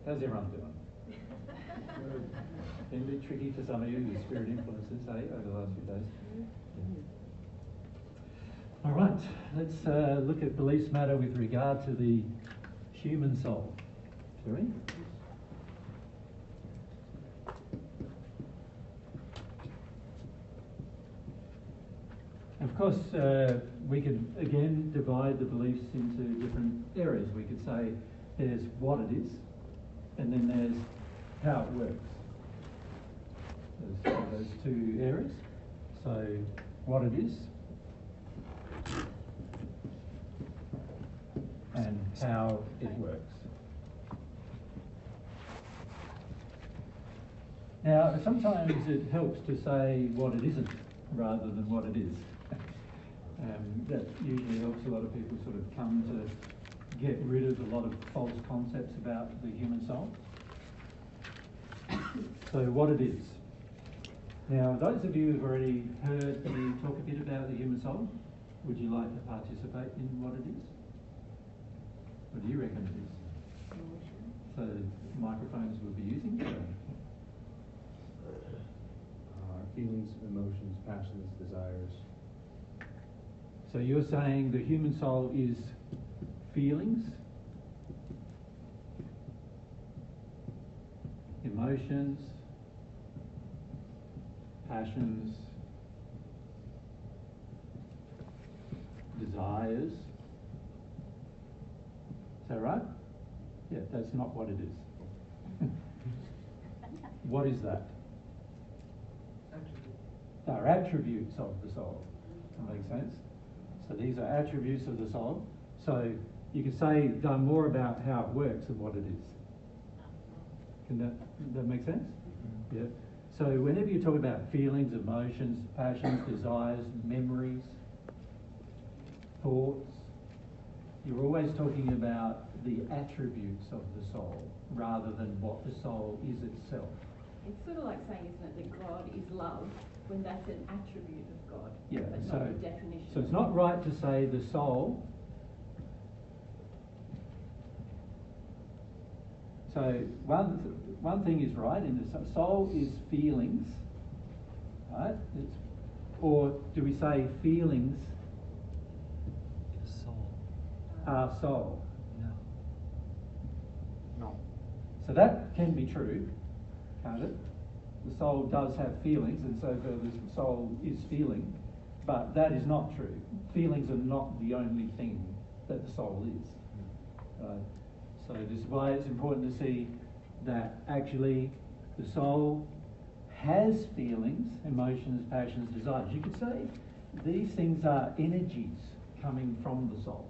How's everyone doing? Been a bit tricky for some of you, your spirit influences, over the last few days. Yeah. All right, let's look at beliefs matter with regard to the human soul, shall we? Of course, we could again divide the beliefs into different areas. We could say there's what it is, and then there's how it works. Those two areas. So, what it is, and how it works. Now, sometimes it helps to say what it isn't rather than what it is. That usually helps a lot of people sort of come to get rid of a lot of false concepts about the human soul. So what it is. Now, those of you who've already heard me talk a bit about the human soul, would you like to participate in what it is? What do you reckon it is? So microphones we'll be using. Feelings, emotions, passions, desires. So you're saying the human soul is feelings, emotions, passions, desires. Is that right? Yeah, that's not what it is. What is that? Are attributes of the soul. Does that make sense? So these are attributes of the soul. So you could say more about how it works and what it is. Can that make sense? Mm-hmm. Yeah. So whenever you talk about feelings, emotions, passions, desires, memories, thoughts, you're always talking about the attributes of the soul rather than what the soul is itself. It's sort of like saying, isn't it, that God is love, when that's an attribute of God, yeah, but not a definition. So it's not right to say the soul. So one thing is right, in the soul is feelings, right? Or do we say feelings are soul? No. So that can be true, can't it? The soul does have feelings, and so the soul is feeling, but that is not true. Feelings are not the only thing that the soul is. So this is why it's important to see that actually the soul has feelings, emotions, passions, desires. You could say these things are energies coming from the soul,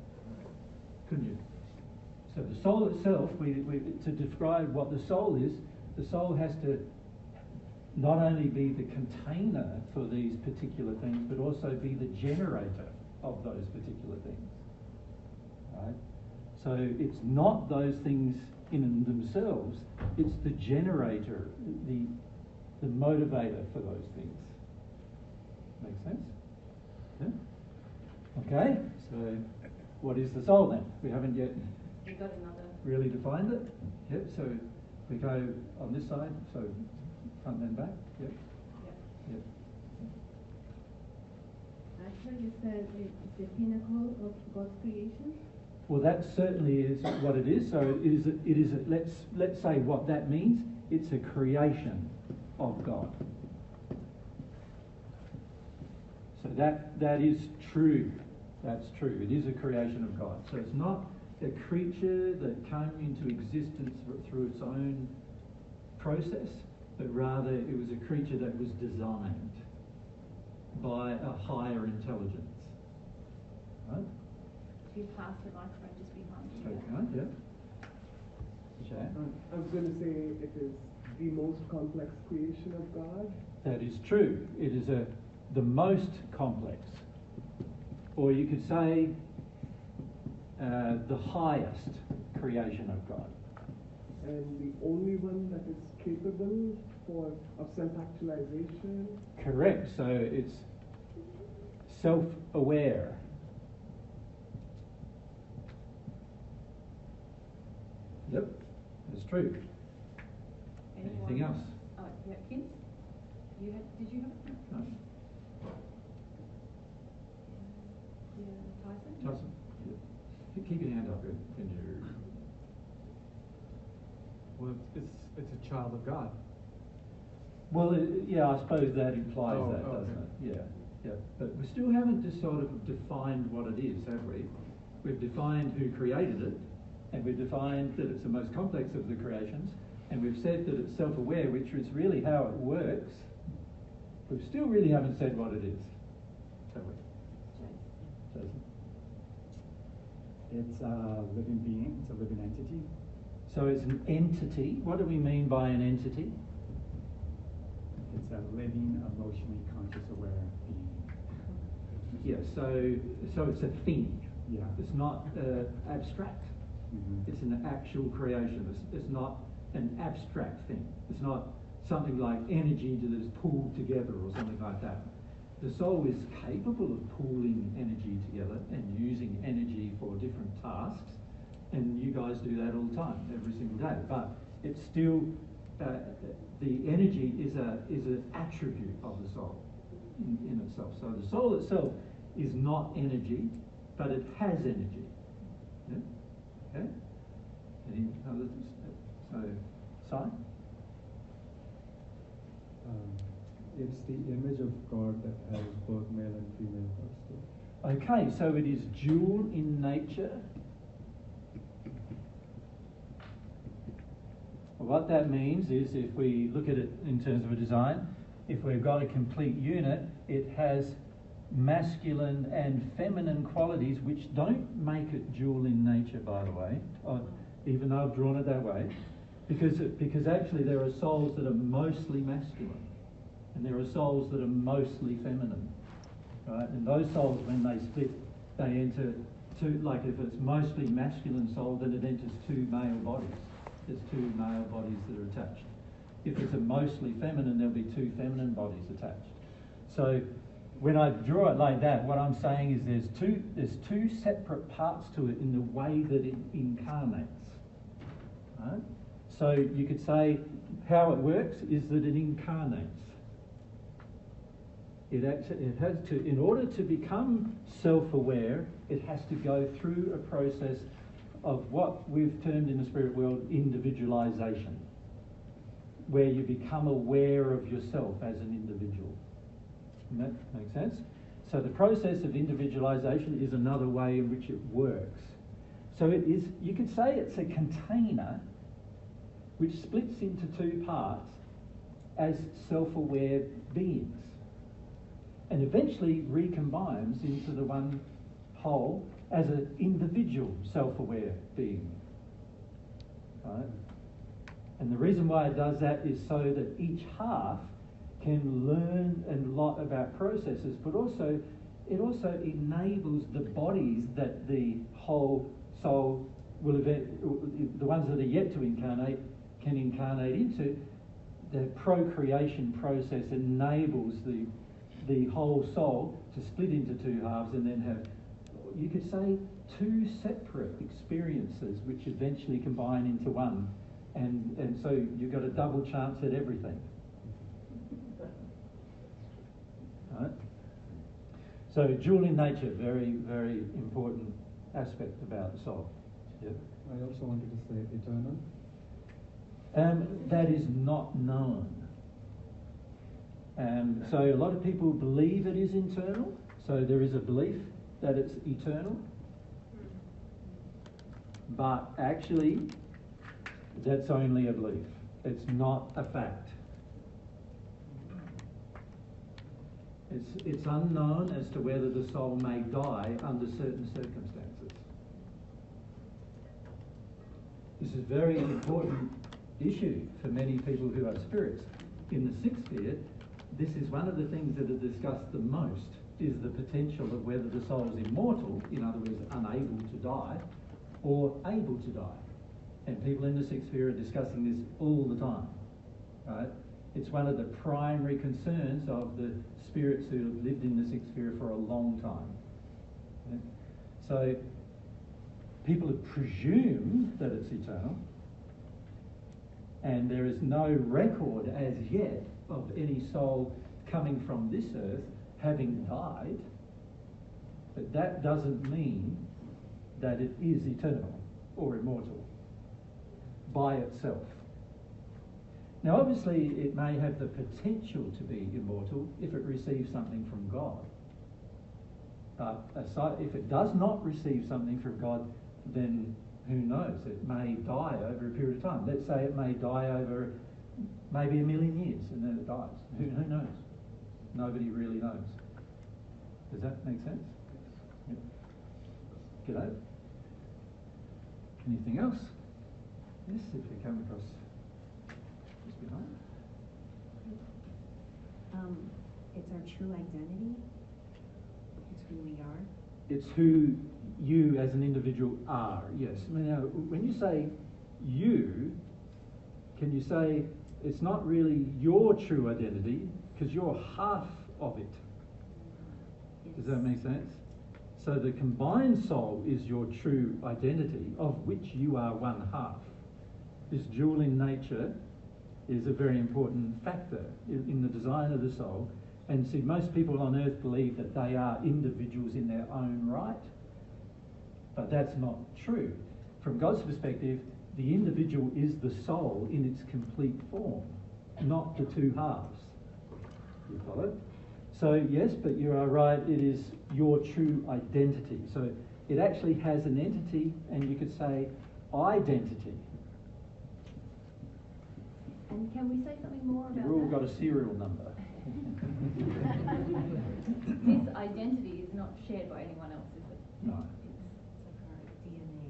couldn't you? So the soul itself, to describe what the soul is, the soul has to not only be the container for these particular things, but also be the generator of those particular things. Right? So it's not those things in themselves, it's the generator, the motivator for those things. Make sense? Yeah? Okay, so what is the soul then? We haven't yet really defined it. Yep, so we go on this side, so front and back. Yep. Yep. Actually, you said it's the pinnacle of God's creation. Well, that certainly is what it is. So it is. Let's say what that means. It's a creation of God. So that is true. That's true. It is a creation of God. So it's not a creature that came into existence through its own process, but rather it was a creature that was designed by a higher intelligence. Right? You pass the microphone just behind you. Okay, yeah. Jan? I was going to say it is the most complex creation of God. That is true. It is the most complex. Or you could say the highest creation of God. And the only one that is capable of self-actualization. Correct. So it's self-aware. Yep, that's true. Anyone Anything else? Yeah, kids? Did you have it? No? Yeah, Tyson? Tyson? Yeah. Keep your hand up when you... Well, it's a child of God. Well, yeah, I suppose that implies Oh, that, doesn't okay. it? Yeah. But we still haven't just sort of defined what it is, have we? We've defined who created it, and we've defined that it's the most complex of the creations, and we've said that it's self-aware, which is really how it works. We still really haven't said what it is, have we? Jason? It's a living being, it's a living entity. So it's an entity. What do we mean by an entity? It's a living, emotionally conscious, aware being. Yeah, so it's a thing. Yeah. It's not abstract. Mm-hmm. It's an actual creation. It's not an abstract thing. It's not something like energy that is pulled together or something like that. The soul is capable of pooling energy together and using energy for different tasks, and you guys do that all the time, every single day. But it's still, the energy is an attribute of the soul in itself. So the soul itself is not energy, but it has energy. Yeah? Okay? Any others? So, Si? It's the image of God that has both male and female parts. Okay, so it is dual in nature. What that means is, if we look at it in terms of a design, if we've got a complete unit, it has masculine and feminine qualities which don't make it dual in nature, by the way, even though I've drawn it that way, because actually there are souls that are mostly masculine and there are souls that are mostly feminine, right? And those souls, when they split, they enter two, like if it's mostly masculine soul, then it enters two male bodies. There's two male bodies that are attached. If it's a mostly feminine, there'll be two feminine bodies attached. So when I draw it like that, what I'm saying is there's two separate parts to it in the way that it incarnates. Right? So you could say how it works is that it incarnates. It has to, in order to become self-aware, it has to go through a process of what we've termed in the spirit world individualization, where you become aware of yourself as an individual. Does that make sense? So the process of individualization is another way in which it works. So it is, you could say it's a container which splits into two parts as self-aware beings, and eventually recombines into the one whole as an individual self-aware being. Right? And the reason why it does that is so that each half can learn a lot about processes, but also it also enables the bodies that the whole soul will the ones that are yet to incarnate can incarnate into. The procreation process enables the whole soul to split into two halves and then have, you could say, two separate experiences which eventually combine into one, and so you've got a double chance at everything. Right? So dual in nature, very, very important aspect about the soul. Yep. I also wanted to say eternal. That is not known. So a lot of people believe it is internal, so there is a belief that it's eternal, but actually that's only a belief. It's not a fact. It's unknown as to whether the soul may die under certain circumstances. This is a very important issue for many people who are spirits. In the sixth sphere, this is one of the things that are discussed the most, is the potential of whether the soul is immortal, in other words, unable to die, or able to die. And people in the sixth sphere are discussing this all the time. Right? It's one of the primary concerns of the spirits who have lived in the sixth sphere for a long time. Yeah? So people have presumed that it's eternal, And there is no record as yet of any soul coming from this earth having died, but that doesn't mean that it is eternal or immortal by itself. Now obviously it may have the potential to be immortal if it receives something from God. But if it does not receive something from God, then who knows? It may die over a period of time. Let's say it may die over maybe 1 million years and then it dies. Who knows? Nobody really knows. Does that make sense? Yep. G'day. Anything else? Yes, if we come across just behind. It's our true identity. It's who we are. It's who you as an individual are, yes. Now, when you say you, can you say it's not really your true identity because you're half of it? Does that make sense? So the combined soul is your true identity, of which you are one half. This dual in nature is a very important factor in the design of the soul. And see, most people on earth believe that they are individuals in their own right, but that's not true. From God's perspective, the individual is the soul in its complete form, not the two halves. You follow? So yes, but you are right, it is your true identity. So it actually has an entity, and you could say identity. And can we say something more about You've all that? got a serial number. This identity is not shared by anyone else, is it? No. It's like our DNA.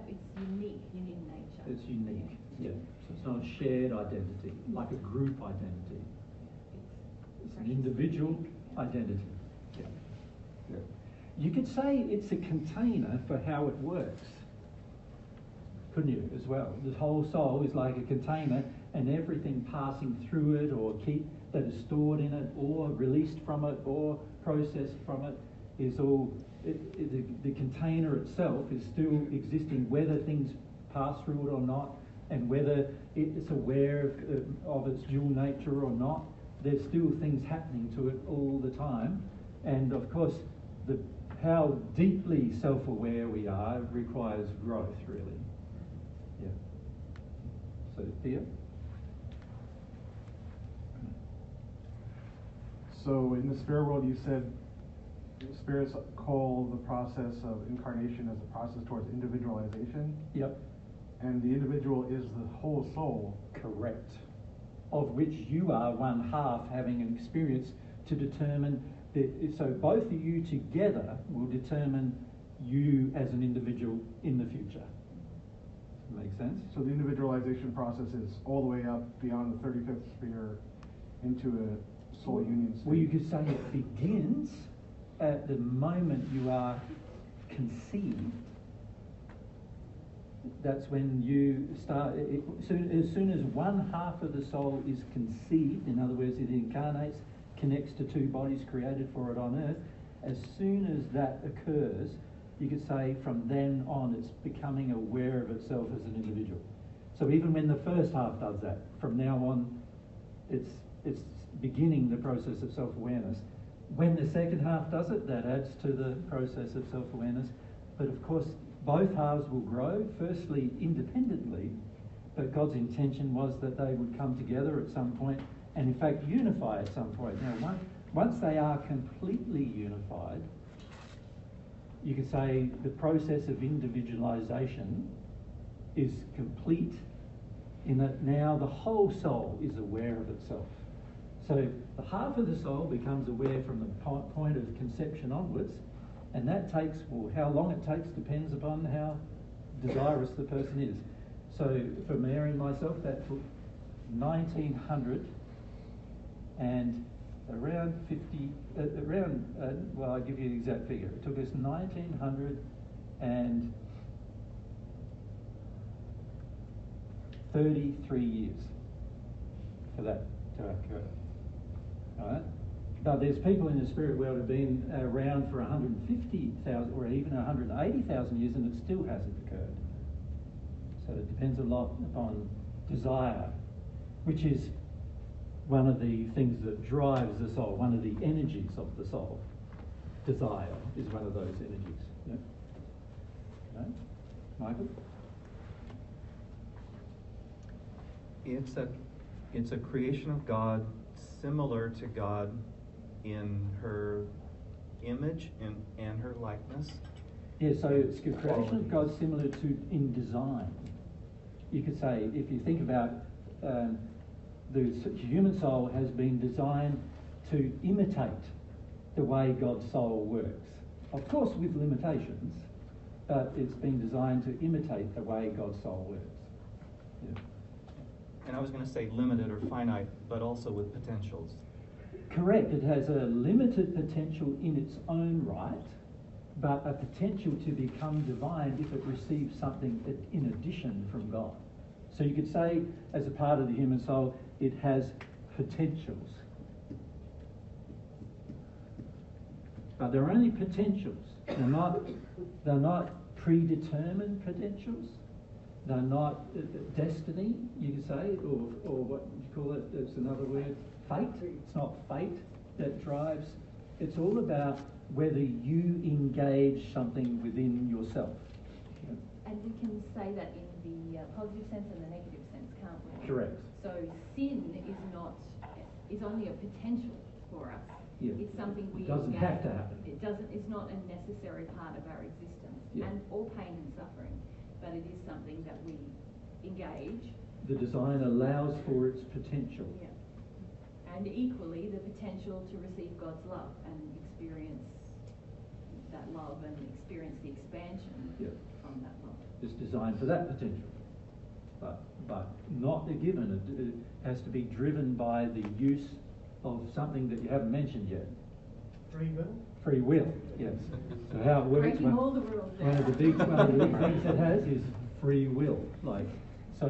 It's unique in nature. It's unique, yeah. So it's not a shared identity, like a group identity. It's an individual identity. Yeah. Yeah. You could say it's a container for how it works, couldn't you, as well? The whole soul is like a container, and everything passing through it or that is stored in it or released from it or processed from it is all, the container itself is still existing, whether things pass through it or not, and whether it's aware of its dual nature or not. There's still things happening to it all the time. And of course, how deeply self-aware we are requires growth, really. Yeah. So, Thea? So in the spirit world, you said spirits call the process of incarnation as a process towards individualization. Yep. And the individual is the whole soul. Correct. Of which you are one half, having an experience to determine so both of you together will determine you as an individual in the future. Make sense? So the individualization process is all the way up beyond the 35th sphere into a soul union state. Well, you could say it begins at the moment you are conceived. That's when you start. As soon as one half of the soul is conceived, in other words, it incarnates, connects to two bodies created for it on earth, as soon as that occurs, you could say from then on it's becoming aware of itself as an individual. So even when the first half does that, from now on it's beginning the process of self-awareness. When the second half does it, that adds to the process of self-awareness. But of course, both halves will grow, firstly independently, but God's intention was that they would come together at some point and in fact unify at some point. Now, once they are completely unified, you could say the process of individualization is complete in that now the whole soul is aware of itself. So the half of the soul becomes aware from the point of conception onwards, and that takes, well, how long it takes depends upon how desirous the person is. So for Mary and myself, that took 1900 and around 50, well, I'll give you the exact figure. It took us 1933 years for that to occur. All right? But there's people in the spirit world who have been around for 150,000 or even 180,000 years and it still hasn't occurred. So it depends a lot upon desire, which is one of the things that drives the soul, one of the energies of the soul. Desire is one of those energies. Yeah? Okay. Michael? It's a creation of God, similar to God in her image and her likeness. Yeah, so it's a creation of God similar to in design. You could say, if you think about the human soul has been designed to imitate the way God's soul works. Of course with limitations, but it's been designed to imitate the way God's soul works. Yeah. And I was going to say limited or finite, but also with potentials. Correct, it has a limited potential in its own right, but a potential to become divine if it receives something in addition from God. So you could say, as a part of the human soul, it has potentials. But they're only potentials. They're not predetermined potentials. They're not destiny, you could say, or what would you call it? There's another word, fate. It's not fate that drives. It's all about whether you engage something within yourself. Yeah. And we can say that in the positive sense and the negative sense, can't we? Correct. So sin is only a potential for us. Yeah. It's something we It doesn't engage. have to happen. It's not a necessary part of our existence, Yeah. and or pain and suffering, but it is something that we engage. The design allows for its potential. Yeah. And equally, the potential to receive God's love and experience that love and experience the expansion from that love. It's designed for that potential, but not a given. It has to be driven by the use of something that you haven't mentioned yet. Free will? Free will, yes. So how it works, Breaking all the rules there. one of the big things it has is free will. So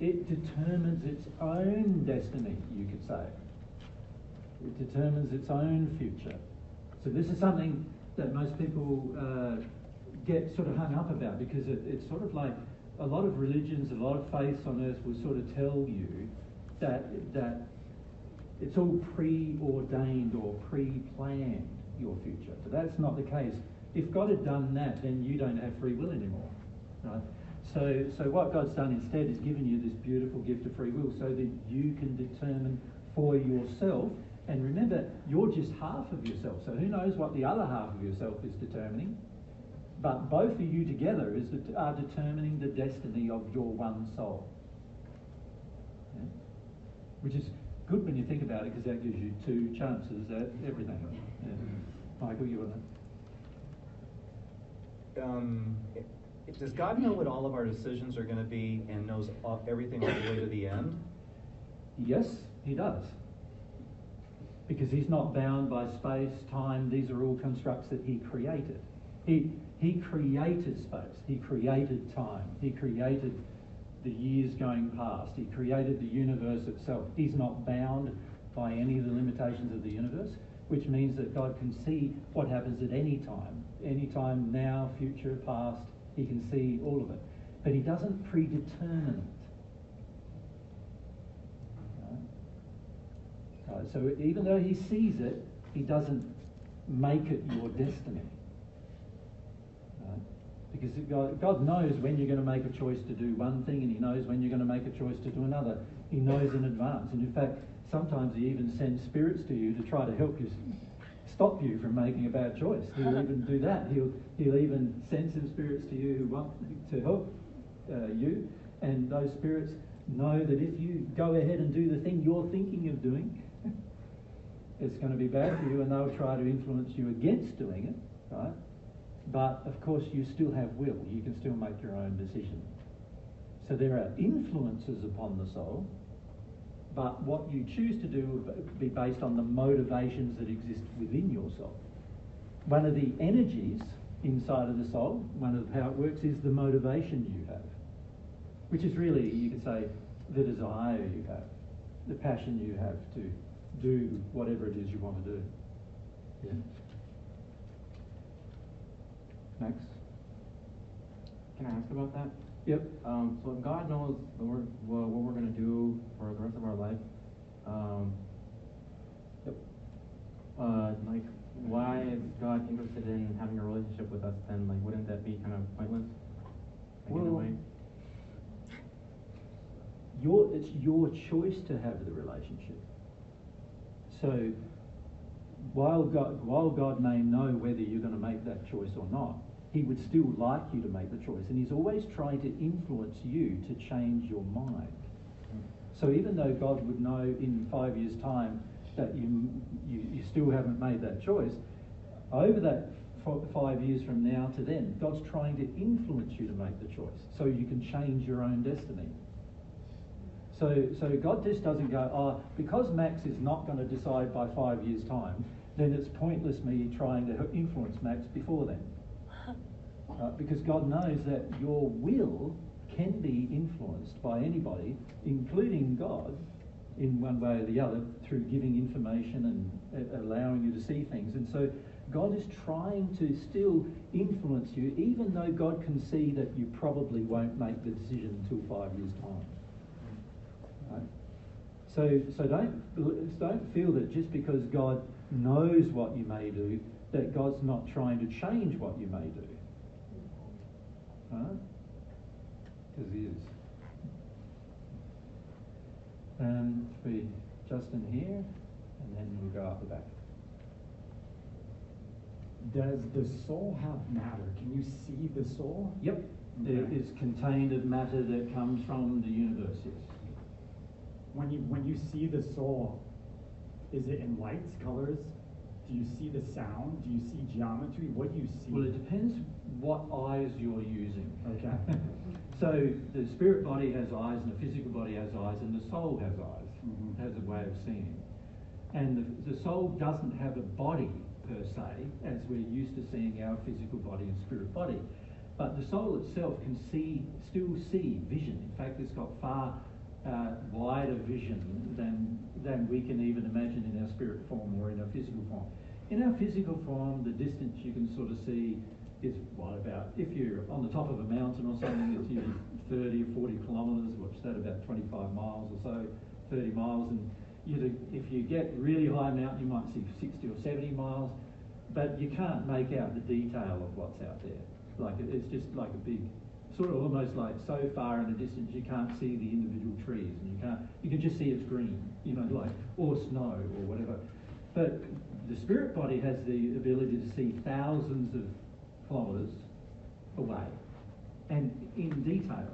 it determines its own destiny, you could say. It determines its own future. So this is something that most people get sort of hung up about, because it's sort of like a lot of religions, a lot of faiths on earth will sort of tell you that it's all preordained or pre-planned, your future. But that's not the case. If God had done that, then you don't have free will anymore, right? So what God's done instead is given you this beautiful gift of free will so that you can determine for yourself. And remember, you're just half of yourself. So who knows what the other half of yourself is determining? But both of you together are determining the destiny of your one soul. Yeah? Which is good when you think about it, because that gives you two chances at everything. Yeah. Michael, you want to? Does God know what all of our decisions are going to be and knows everything all the way to the end? Yes, he does. Because he's not bound by space, time. These are all constructs that he created. He created space. He created time. He created the years going past. He created the universe itself. He's not bound by any of the limitations of the universe, which means that God can see what happens at any time, now, future, past. He can see all of it. But he doesn't predetermine it. Right? So even though he sees it, he doesn't make it your destiny. Right? Because God knows when you're going to make a choice to do one thing, and he knows when you're going to make a choice to do another. He knows in advance. And in fact, sometimes he even sends spirits to you to try to help you, stop you from making a bad choice. He'll even do that. He'll even send some spirits to you who want to help you, and those spirits know that if you go ahead and do the thing you're thinking of doing, it's going to be bad for you, and they'll try to influence you against doing it, right? But of course you still have will. You can still make your own decision. So there are influences upon the soul, but what you choose to do will be based on the motivations that exist within your soul. One of the energies inside of the soul, one of how it works, is the motivation you have, which is really, you could say, the desire you have, the passion you have to do whatever it is you want to do. Yeah. Max? Can I ask about that? Yep. So if God knows what we're interested in having a relationship with us, then like wouldn't that be kind of pointless? Like, in a Well, way? it's your choice to have the relationship. So while God may know whether you're going to make that choice or not, he would still like you to make the choice, and he's always trying to influence you to change your mind. So even though God would know in 5 years' time that you still haven't made that choice, over that 5 years from now to then, God's trying to influence you to make the choice so you can change your own destiny. So God just doesn't go, oh, because Max is not going to decide by 5 years' time, then it's pointless me trying to influence Max before then. Because God knows that your will can be influenced by anybody, including God, in one way or the other, through giving information and allowing you to see things. And so God is trying to still influence you, even though God can see that you probably won't make the decision until 5 years' time. Right? So don't feel that just because God knows what you may do, that God's not trying to change what you may do. Right? Because he is. For Justin here, and then we'll go up the back. Does the soul have matter? Can you see the soul? Yep. Okay. There is contained of matter that comes from the universe, yes. When you see the soul, is it in lights, colors? Do you see the sound? Do you see geometry? What do you see? Well, it depends what eyes you're using. Okay. So the spirit body has eyes, and the physical body has eyes, and the soul has eyes, has a way of seeing. And the soul doesn't have a body per se, as we're used to seeing our physical body and spirit body. But the soul itself can still see vision. In fact, it's got far wider vision than we can even imagine in our spirit form or in our physical form. In our physical form, the distance you can sort of see is about, if you're on the top of a mountain or something, it's usually 30 or 40 kilometres, what's that, about 25 miles or so, 30 miles, and if you get really high mountain, you might see 60 or 70 miles, but you can't make out the detail of what's out there. Like, it's just like a big, sort of almost like so far in the distance you can't see the individual trees, and you can just see it's green, like, or snow or whatever. But the spirit body has the ability to see thousands of kilometres away, and in detail.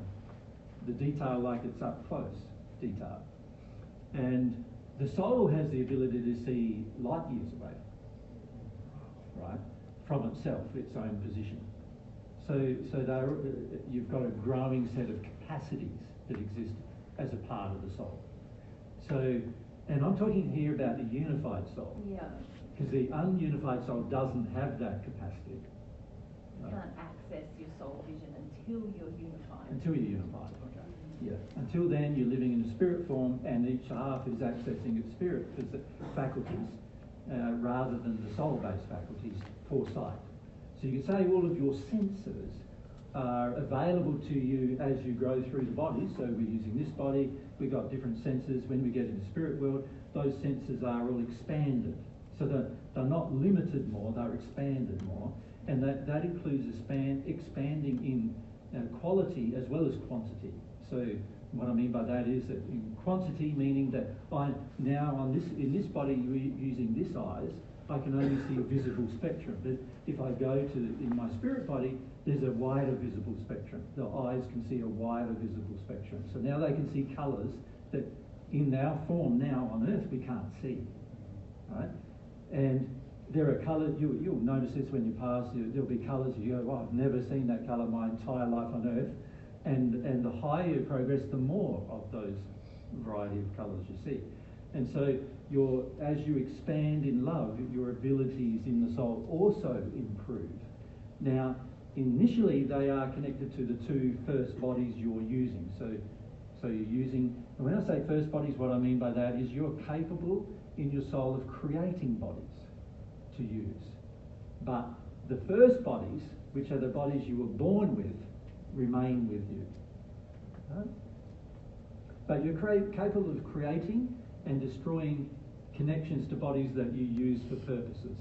The detail like it's up close detail. And the soul has the ability to see light years away, right, from itself, its own position. So you've got a growing set of capacities that exist as a part of the soul. So, and I'm talking here about the unified soul. Yeah. Because the ununified soul doesn't have that capacity. You can't access your soul vision until you're unified. Until you're unified. Okay. Yeah. Until then, you're living in a spirit form, and each half is accessing its spirit faculties rather than the soul-based faculties for sight. So you can say all of your senses are available to you as you grow through the body. So we're using this body, we've got different senses. When we get into the spirit world, those senses are all expanded. So they're not limited more, they're expanded more. And that includes expanding in quality as well as quantity. So what I mean by that is that in quantity, meaning that in this body using this eyes, I can only see a visible spectrum. But if I go in my spirit body, there's a wider visible spectrum. The eyes can see a wider visible spectrum. So now they can see colours that in our form now on Earth we can't see. Right? And there are colours, you'll notice this when you pass, there'll be colours you go, oh, I've never seen that colour my entire life on Earth. And the higher you progress, the more of those variety of colours you see. And so as you expand in love, your abilities in the soul also improve. Now, initially they are connected to the two first bodies you're using. So you're using, and when I say first bodies, what I mean by that is you're capable in your soul of creating bodies to use. But the first bodies, which are the bodies you were born with, remain with you. Right? But you're capable of creating and destroying connections to bodies that you use for purposes.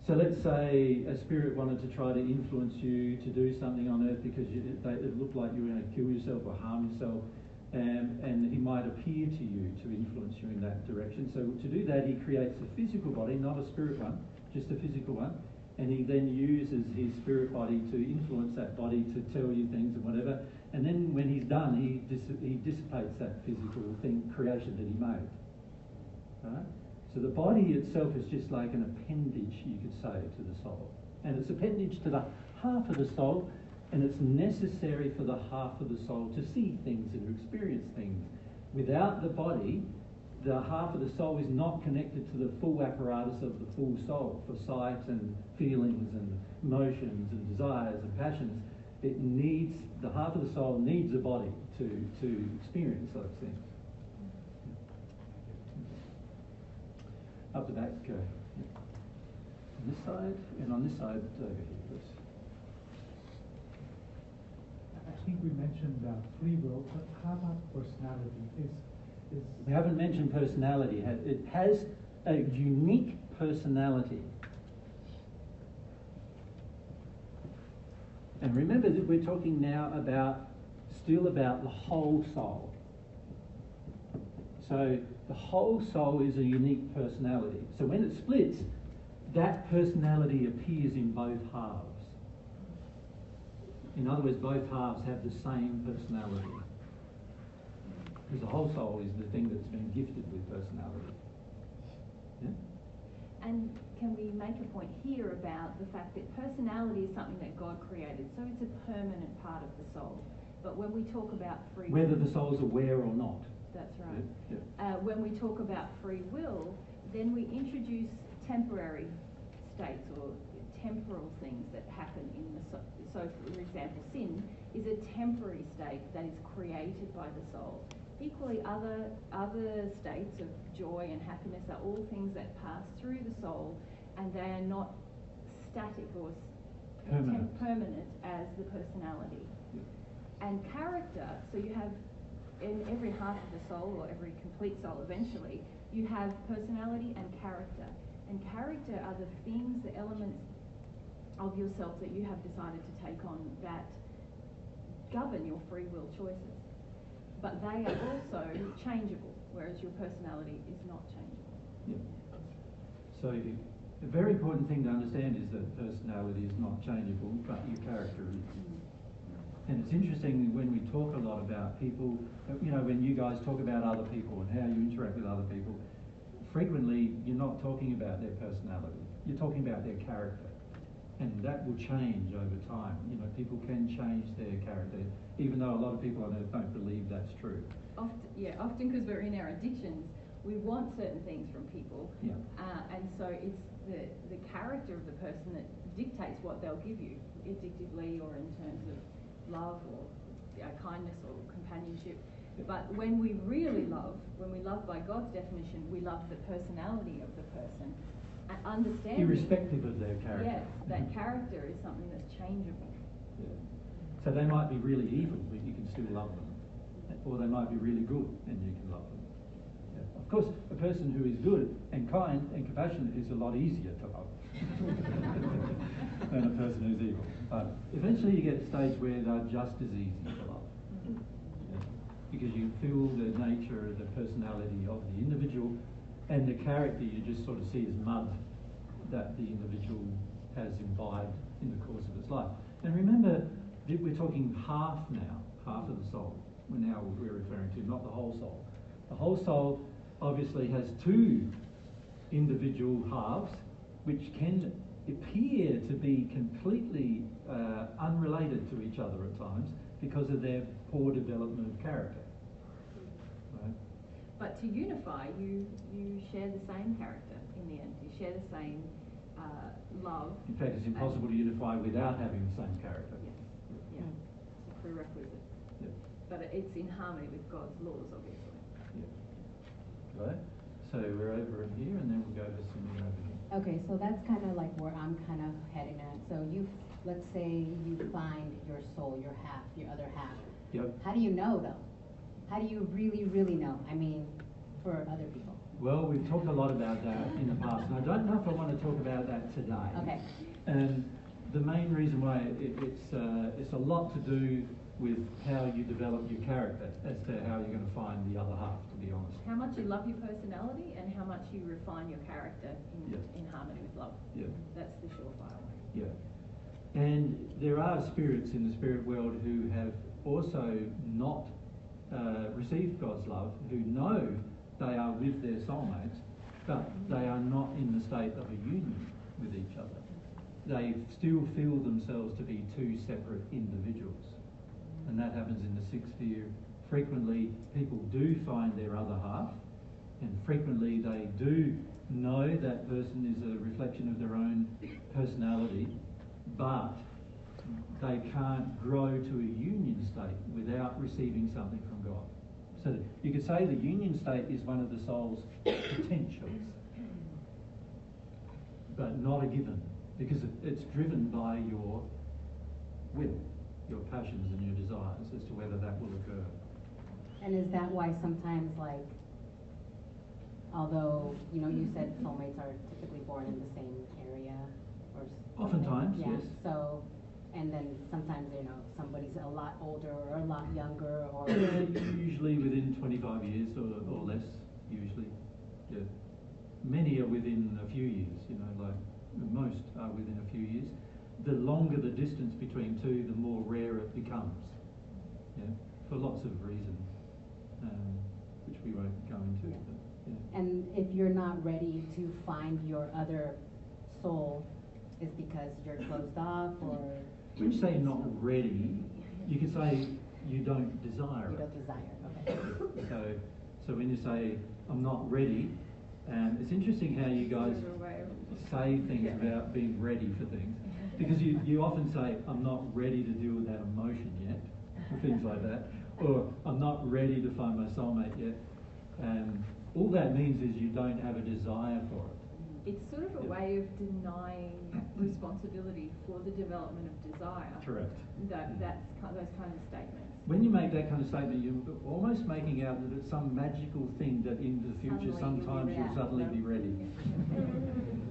So let's say a spirit wanted to try to influence you to do something on earth because it looked like you were going to kill yourself or harm yourself, and he might appear to you to influence you in that direction. So to do that, he creates a physical body, not a spirit one, just a physical one, and he then uses his spirit body to influence that body to tell you things and whatever. And then when he's done, he dissipates that physical creation that he made. Right? So the body itself is just like an appendage, you could say, to the soul. And it's appendage to the half of the soul, and it's necessary for the half of the soul to see things and to experience things. Without the body, the half of the soul is not connected to the full apparatus of the full soul for sight and feelings and emotions and desires and passions. The half of the soul needs a body to experience those things. Up the back, on this side, and on this side over here, please. I think we mentioned free will, but how about personality? We haven't mentioned personality. It has a unique personality. And remember that we're talking now still about the whole soul. So the whole soul is a unique personality. So when it splits, that personality appears in both halves. In other words, both halves have the same personality. Because the whole soul is the thing that's been gifted with personality. Yeah? And can we make a point here about the fact that personality is something that God created, so it's a permanent part of the soul. But when we talk about free will, whether the soul's aware or not. That's right. Yeah. When we talk about free will, then we introduce temporary states or temporal things that happen in the soul. So, for example, sin is a temporary state that is created by the soul. Equally, other states of joy and happiness are all things that pass through the soul, and they are not static or permanent as the personality. Yeah. And character, so you have in every half of the soul, or every complete soul eventually, you have personality and character. And character are the things, the elements of yourself that you have decided to take on that govern your free will choices. But they are also changeable, whereas your personality is not changeable. Yeah. So a very important thing to understand is that personality is not changeable, but your character is. And it's interesting when we talk a lot about people, when you guys talk about other people and how you interact with other people, frequently you're not talking about their personality, you're talking about their character. And that will change over time. People can change their character, even though a lot of people on earth don't believe that's true. Often because we're in our addictions, we want certain things from people. Yeah. And so it's the character of the person that dictates what they'll give you, addictively or in terms of love or kindness or companionship. But when we really love, when we love by God's definition, we love the personality of the person. And understanding, irrespective of their character. Yes, that character is something that's changeable. Yeah. So they might be really evil, but you can still love them. Or they might be really good, and you can love them. Yeah. Of course, a person who is good and kind and compassionate is a lot easier to love than a person who's evil. But eventually you get a stage where they're just as easy to love. Yeah. Because you feel the nature, the personality of the individual, and the character you just sort of see as mud that the individual has imbibed in the course of its life. And remember that we're talking half now, half of the soul. We're referring to, not the whole soul. The whole soul obviously has two individual halves, which can appear to be completely unrelated to each other at times because of their poor development of character. Right? But to unify, you share the same character in the end. You share the same love. In fact, it's impossible to unify without having the same character. Yes. Yeah. It's a prerequisite. Yeah. But it's in harmony with God's laws, obviously. Yeah. Right. So we're over in here, and then we'll go to something over here. Okay, so that's kind of like where I'm kind of heading at. So let's say you find your soul, your half, your other half. Yep. How do you know, though? How do you really, really know? I mean, for other people. Well, we've talked a lot about that in the past, and I don't know if I want to talk about that today. Okay. And the main reason why it's a lot to do with how you develop your character as to how you're going to find the other half, to be honest. How much you love your personality and how much you refine your character in harmony with love. Yeah. That's the surefire way. Yeah. And there are spirits in the spirit world who have also not received God's love, who know they are with their soulmates, but they are not in the state of a union with each other. They still feel themselves to be two separate individuals. And that happens in the sixth sphere. Frequently, people do find their other half, and frequently they do know that person is a reflection of their own personality, but they can't grow to a union state without receiving something from God. So you could say the union state is one of the soul's potentials, but not a given, because it's driven by your will, your passions and your desires as to whether that will occur. And is that why sometimes, like, although, you know, you said soulmates are typically born in the same area? Or Oftentimes, yeah, yes. So, and then sometimes, you know, somebody's a lot older or a lot younger, or... Usually within 25 years or less, usually. Yeah. Many are within a few years, you know, like most are within a few years. The longer the distance between two, the more rare it becomes, yeah, for lots of reasons, which we won't go into. But, yeah. And if you're not ready to find your other soul, is because you're closed off, or... When you say not ready, you can say you don't desire it. You don't desire, okay. So when you say, I'm not ready, it's interesting how you guys say things about being ready for things. Because you often say, I'm not ready to deal with that emotion yet, or things like that. Or, I'm not ready to find my soulmate yet. And all that means is you don't have a desire for it. It's sort of a way of denying responsibility for the development of desire. Correct. That's those kind of statements. When you make that kind of statement, you're almost making out that it's some magical thing that in the future sometimes you'll suddenly be ready.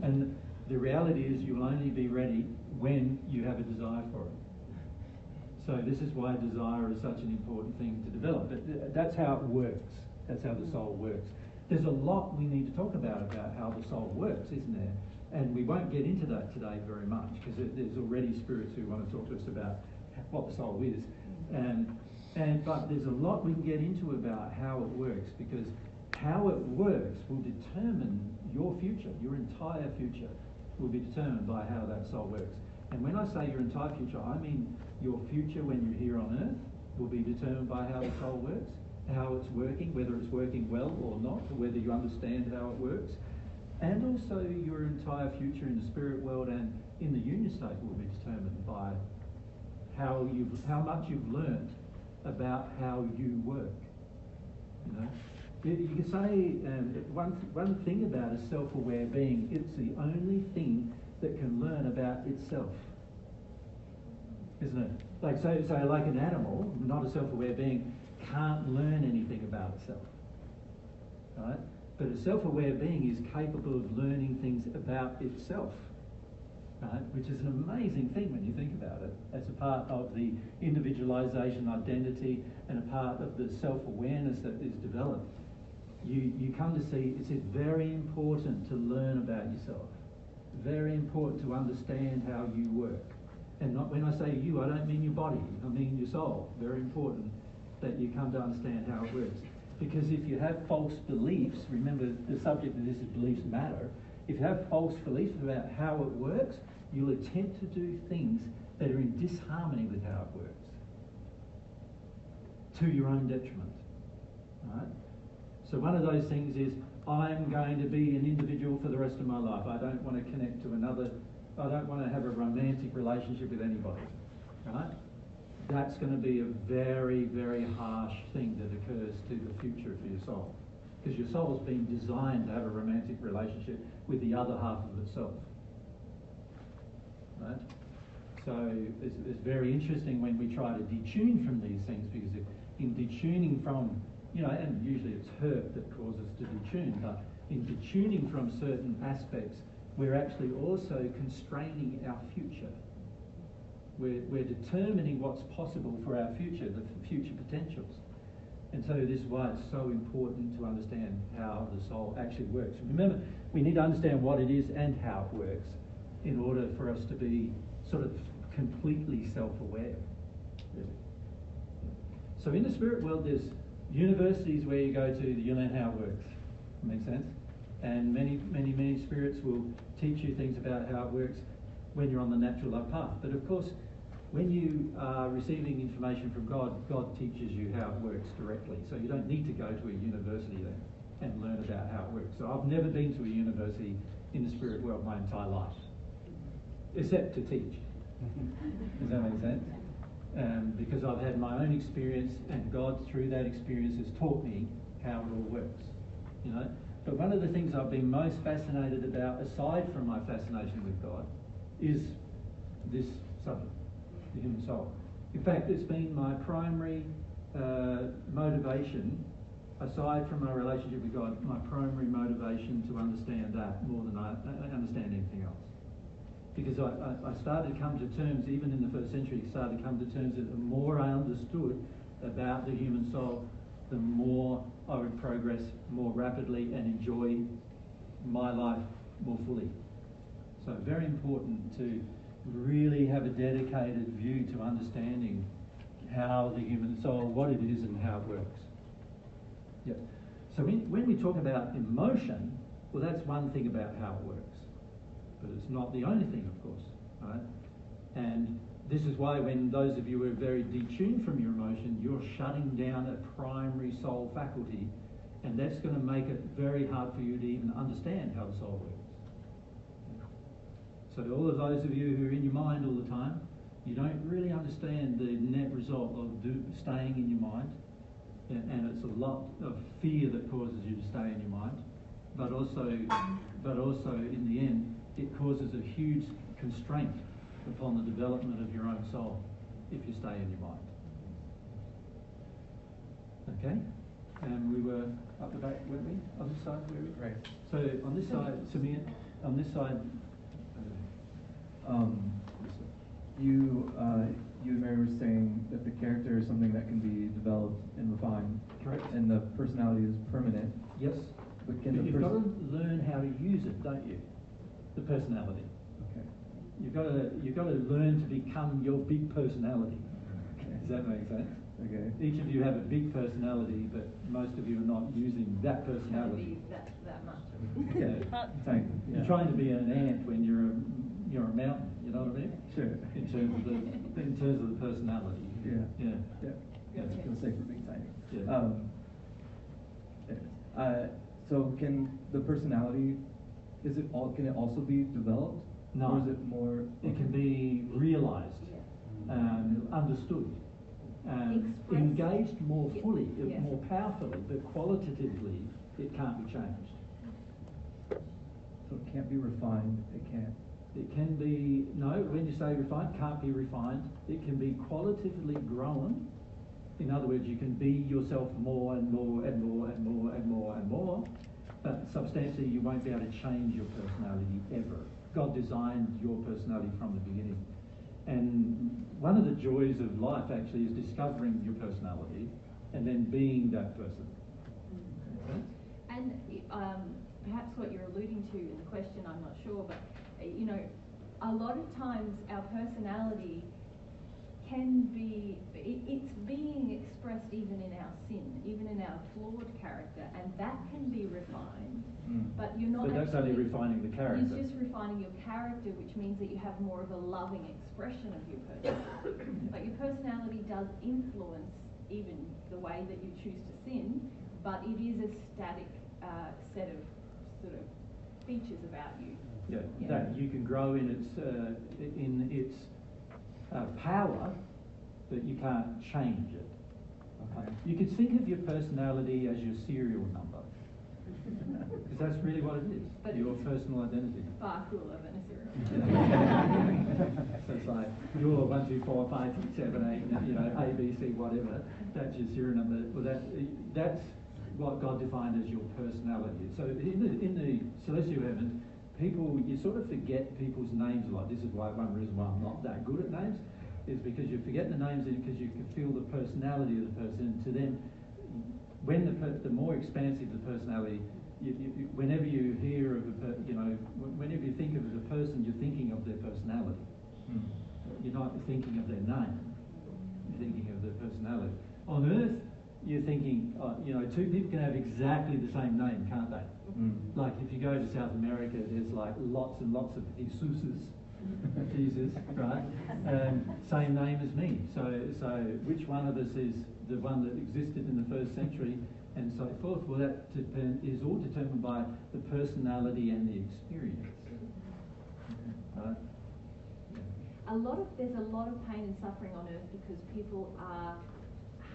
And the reality is you'll only be ready when you have a desire for it. So this is why desire is such an important thing to develop. But that's how it works. That's how the soul works. There's a lot we need to talk about how the soul works, isn't there? And we won't get into that today very much, because there's already spirits who want to talk to us about what the soul is. But there's a lot we can get into about how it works, because how it works will determine your future. Your entire future will be determined by how that soul works. And when I say your entire future, I mean your future when you're here on earth will be determined by how the soul works, how it's working, whether it's working well or not, or whether you understand how it works. And also your entire future in the spirit world and in the union state will be determined by how much you've learnt about how you work. You know, you can say one thing about a self-aware being, it's the only thing that can learn about itself, isn't it? Like so like an animal, not a self-aware being, can't learn anything about itself, right? But a self-aware being is capable of learning things about itself, right? Which is an amazing thing when you think about it, as a part of the individualization identity and a part of the self-awareness that is developed. You come to see it's very important to learn about yourself, very important to understand how you work. And not, when I say you, I don't mean your body, I mean your soul. Very important that you come to understand how it works. Because if you have false beliefs, remember the subject of this is beliefs matter, if you have false beliefs about how it works, you'll attempt to do things that are in disharmony with how it works, to your own detriment. Right? So one of those things is, I'm going to be an individual for the rest of my life. I don't want to connect to another, I don't want to have a romantic relationship with anybody. Right? That's going to be a very, very harsh thing that occurs to the future for your soul. Because your soul's been designed to have a romantic relationship with the other half of itself. Right? So it's very interesting when we try to detune from these things, because in detuning from, you know, and usually it's hurt that causes us to detune, but in detuning from certain aspects, we're actually also constraining our future. We're determining what's possible for our future, the future potentials. And so this is why it's so important to understand how the soul actually works. Remember, we need to understand what it is and how it works in order for us to be sort of completely self-aware. Really. So in the spirit world, there's universities where you go to, you learn how it works. Makes sense? And many spirits will teach you things about how it works when you're on the natural love path. But of course, when you are receiving information from God, God teaches you how it works directly. So you don't need to go to a university then and learn about how it works. So I've never been to a university in the spirit world my entire life, except to teach. Does that make sense? Because I've had my own experience, and God, through that experience, has taught me how it all works. You know. But one of the things I've been most fascinated about, aside from my fascination with God, is this subject, the human soul. In fact, it's been my primary motivation, aside from my relationship with God, my primary motivation to understand that more than I understand anything else. Because I started to come to terms, even in the first century, started to come to terms that the more I understood about the human soul, the more I would progress more rapidly and enjoy my life more fully. So very important to really have a dedicated view to understanding how the human soul, what it is and how it works. Yep. So when we talk about emotion, well, that's one thing about how it works. But it's not the only thing, of course, right? And this is why when those of you who are very detuned from your emotion, you're shutting down a primary soul faculty, and that's going to make it very hard for you to even understand how the soul works. So all of those of you who are in your mind all the time, you don't really understand the net result of staying in your mind, and it's a lot of fear that causes you to stay in your mind, but also in the end, it causes a huge constraint upon the development of your own soul if you stay in your mind. Okay? And we were up the back, weren't we? On this side, were we? Right. So on this side, Samir, on this side. You and Mary were saying that the character is something that can be developed and refined. Correct. And the personality is permanent. Yes. But can you've got to learn how to use it, don't you? The personality. Okay. You've got to learn to become your big personality. Okay. Does that make sense? Okay. Each of you have a big personality, but most of you are not using that personality. That much. Yeah. You're trying to be an ant when you're a mountain. You know what I mean? Sure. In terms of the personality. Yeah. Yeah. Yeah. I was gonna say for being tiny. Yeah. So can the personality? Can it also be developed? No. Or is it more? It can be realized, understood, engaged more fully, more powerfully, but qualitatively, it can't be changed. So it can't be refined. It can't. It can be, no, when you say refined, can't be refined. It can be qualitatively grown. In other words, you can be yourself more and more and more and more and more and more, but substantially you won't be able to change your personality ever. God designed your personality from the beginning. And one of the joys of life actually is discovering your personality and then being that person. Okay? And perhaps what you're alluding to in the question, I'm not sure, but a lot of times our personality can be, it's being expressed even in our sin, even in our flawed character, and that can be refined. But you're not. But that's only refining the character. It's just refining your character, which means that you have more of a loving expression of your personality. But your personality does influence even the way that you choose to sin, but it is a static set of sort of features about you. Yeah, that you can grow in its power, but you can't change it. Okay. You could think of your personality as your serial number, because that's really what it is. But your personal identity. Far cooler than a serial number. So it's like you're 1, 2, 4, 5, 6, 7, 8, A, B, C, whatever. That's your serial number. Well, that's what God defined as your personality. So in the celestial heavens, people, you sort of forget people's names a lot. This is why one reason why I'm not that good at names is because you forget the names because you can feel the personality of the person. To them, when the more expansive the personality, whenever you hear of whenever you think of the person, you're thinking of their personality. You're not thinking of their name. You're thinking of their personality. On Earth, you're thinking, two people can have exactly the same name, can't they? Like if you go to South America, there's like lots and lots of Jesuses, Jesus, right? Same name as me. So which one of us is the one that existed in the first century, and so forth? Well, that is all determined by the personality and the experience. Right? There's a lot of pain and suffering on Earth because people are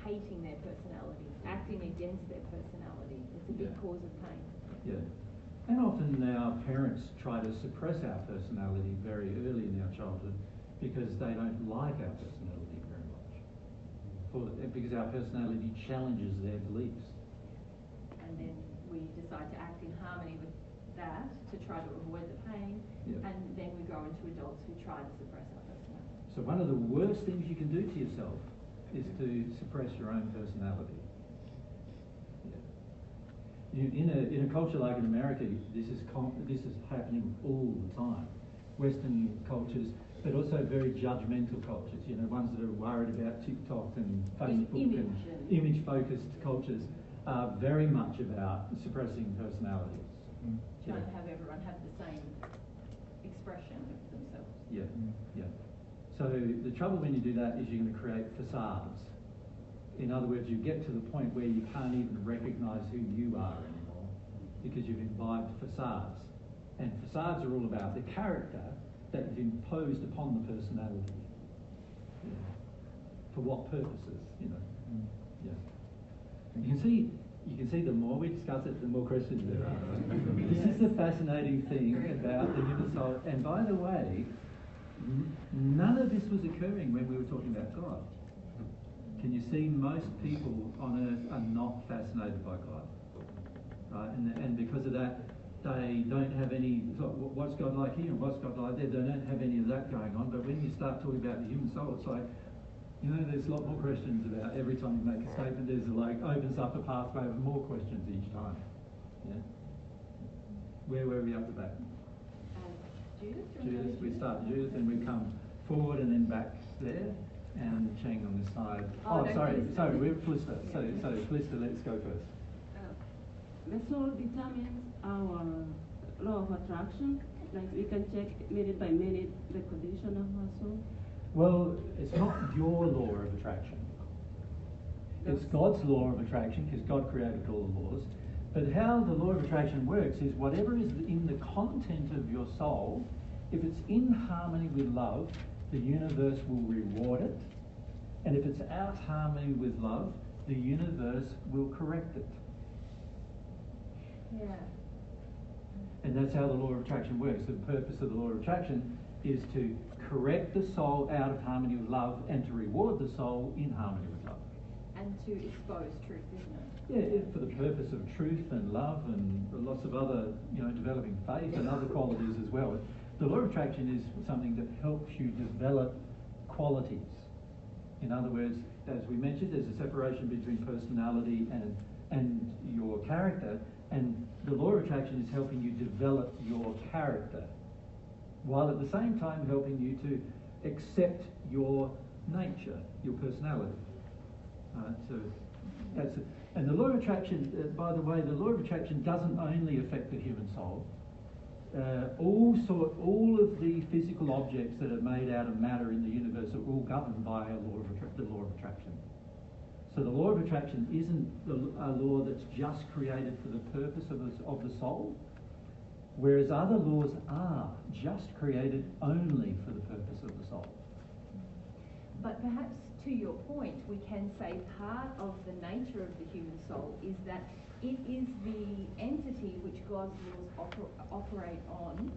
hating their personality, acting against their personality. It's a big cause of pain. Yeah. And often our parents try to suppress our personality very early in our childhood because they don't like our personality very much. Because our personality challenges their beliefs. And then we decide to act in harmony with that to try to avoid the pain, and then we grow into adults who try to suppress our personality. So one of the worst things you can do to yourself is to suppress your own personality. In a culture like in America, this is happening all the time. Western cultures, but also very judgmental cultures. Ones that are worried about TikTok and Facebook and image-focused cultures are very much about suppressing personalities. Trying to have everyone have the same expression of themselves. Yeah. So the trouble when you do that is you're going to create facades. In other words, you get to the point where you can't even recognise who you are anymore because you've imbibed facades. And facades are all about the character that you've imposed upon the personality. For what purposes, Yeah. You can see the more we discuss it, the more questions there are. Right? This is the fascinating thing about the human soul. And by the way, none of this was occurring when we were talking about God. Can you see most people on Earth are not fascinated by God, right? And because of that, they don't have any, what's God like here and what's God like there? They don't have any of that going on. But when you start talking about the human soul, it's like, there's a lot more questions about every time you make a statement. There's opens up a pathway of more questions each time. Yeah. Where were we up to back? Judith. We start Judith and we come forward and then back there. And Cheng on this side. Sorry, we're Flister. So Flister, let's go first. The soul determines our law of attraction. Like we can check minute by minute the condition of our soul. Well, it's not your law of attraction. It's God's law of attraction because God created all the laws. But how the law of attraction works is whatever is in the content of your soul, if it's in harmony with love, the universe will reward it. And if it's out of harmony with love, the universe will correct it. Yeah. And that's how the law of attraction works. The purpose of the law of attraction is to correct the soul out of harmony with love and to reward the soul in harmony with love. And to expose truth, isn't it? Yeah, for the purpose of truth and love and lots of other, developing faith and other qualities as well. The law of attraction is something that helps you develop qualities. In other words, as we mentioned, there's a separation between personality and your character, and the law of attraction is helping you develop your character, while at the same time helping you to accept your nature, your personality. So that's it. And the law of attraction, by the way, the law of attraction doesn't only affect the human soul. All of the physical objects that are made out of matter in the universe are all governed by the law of attraction. So the law of attraction isn't a law that's just created for the purpose of the soul, whereas other laws are just created only for the purpose of the soul. But perhaps to your point, we can say part of the nature of the human soul is that it is the entity which God's laws operate on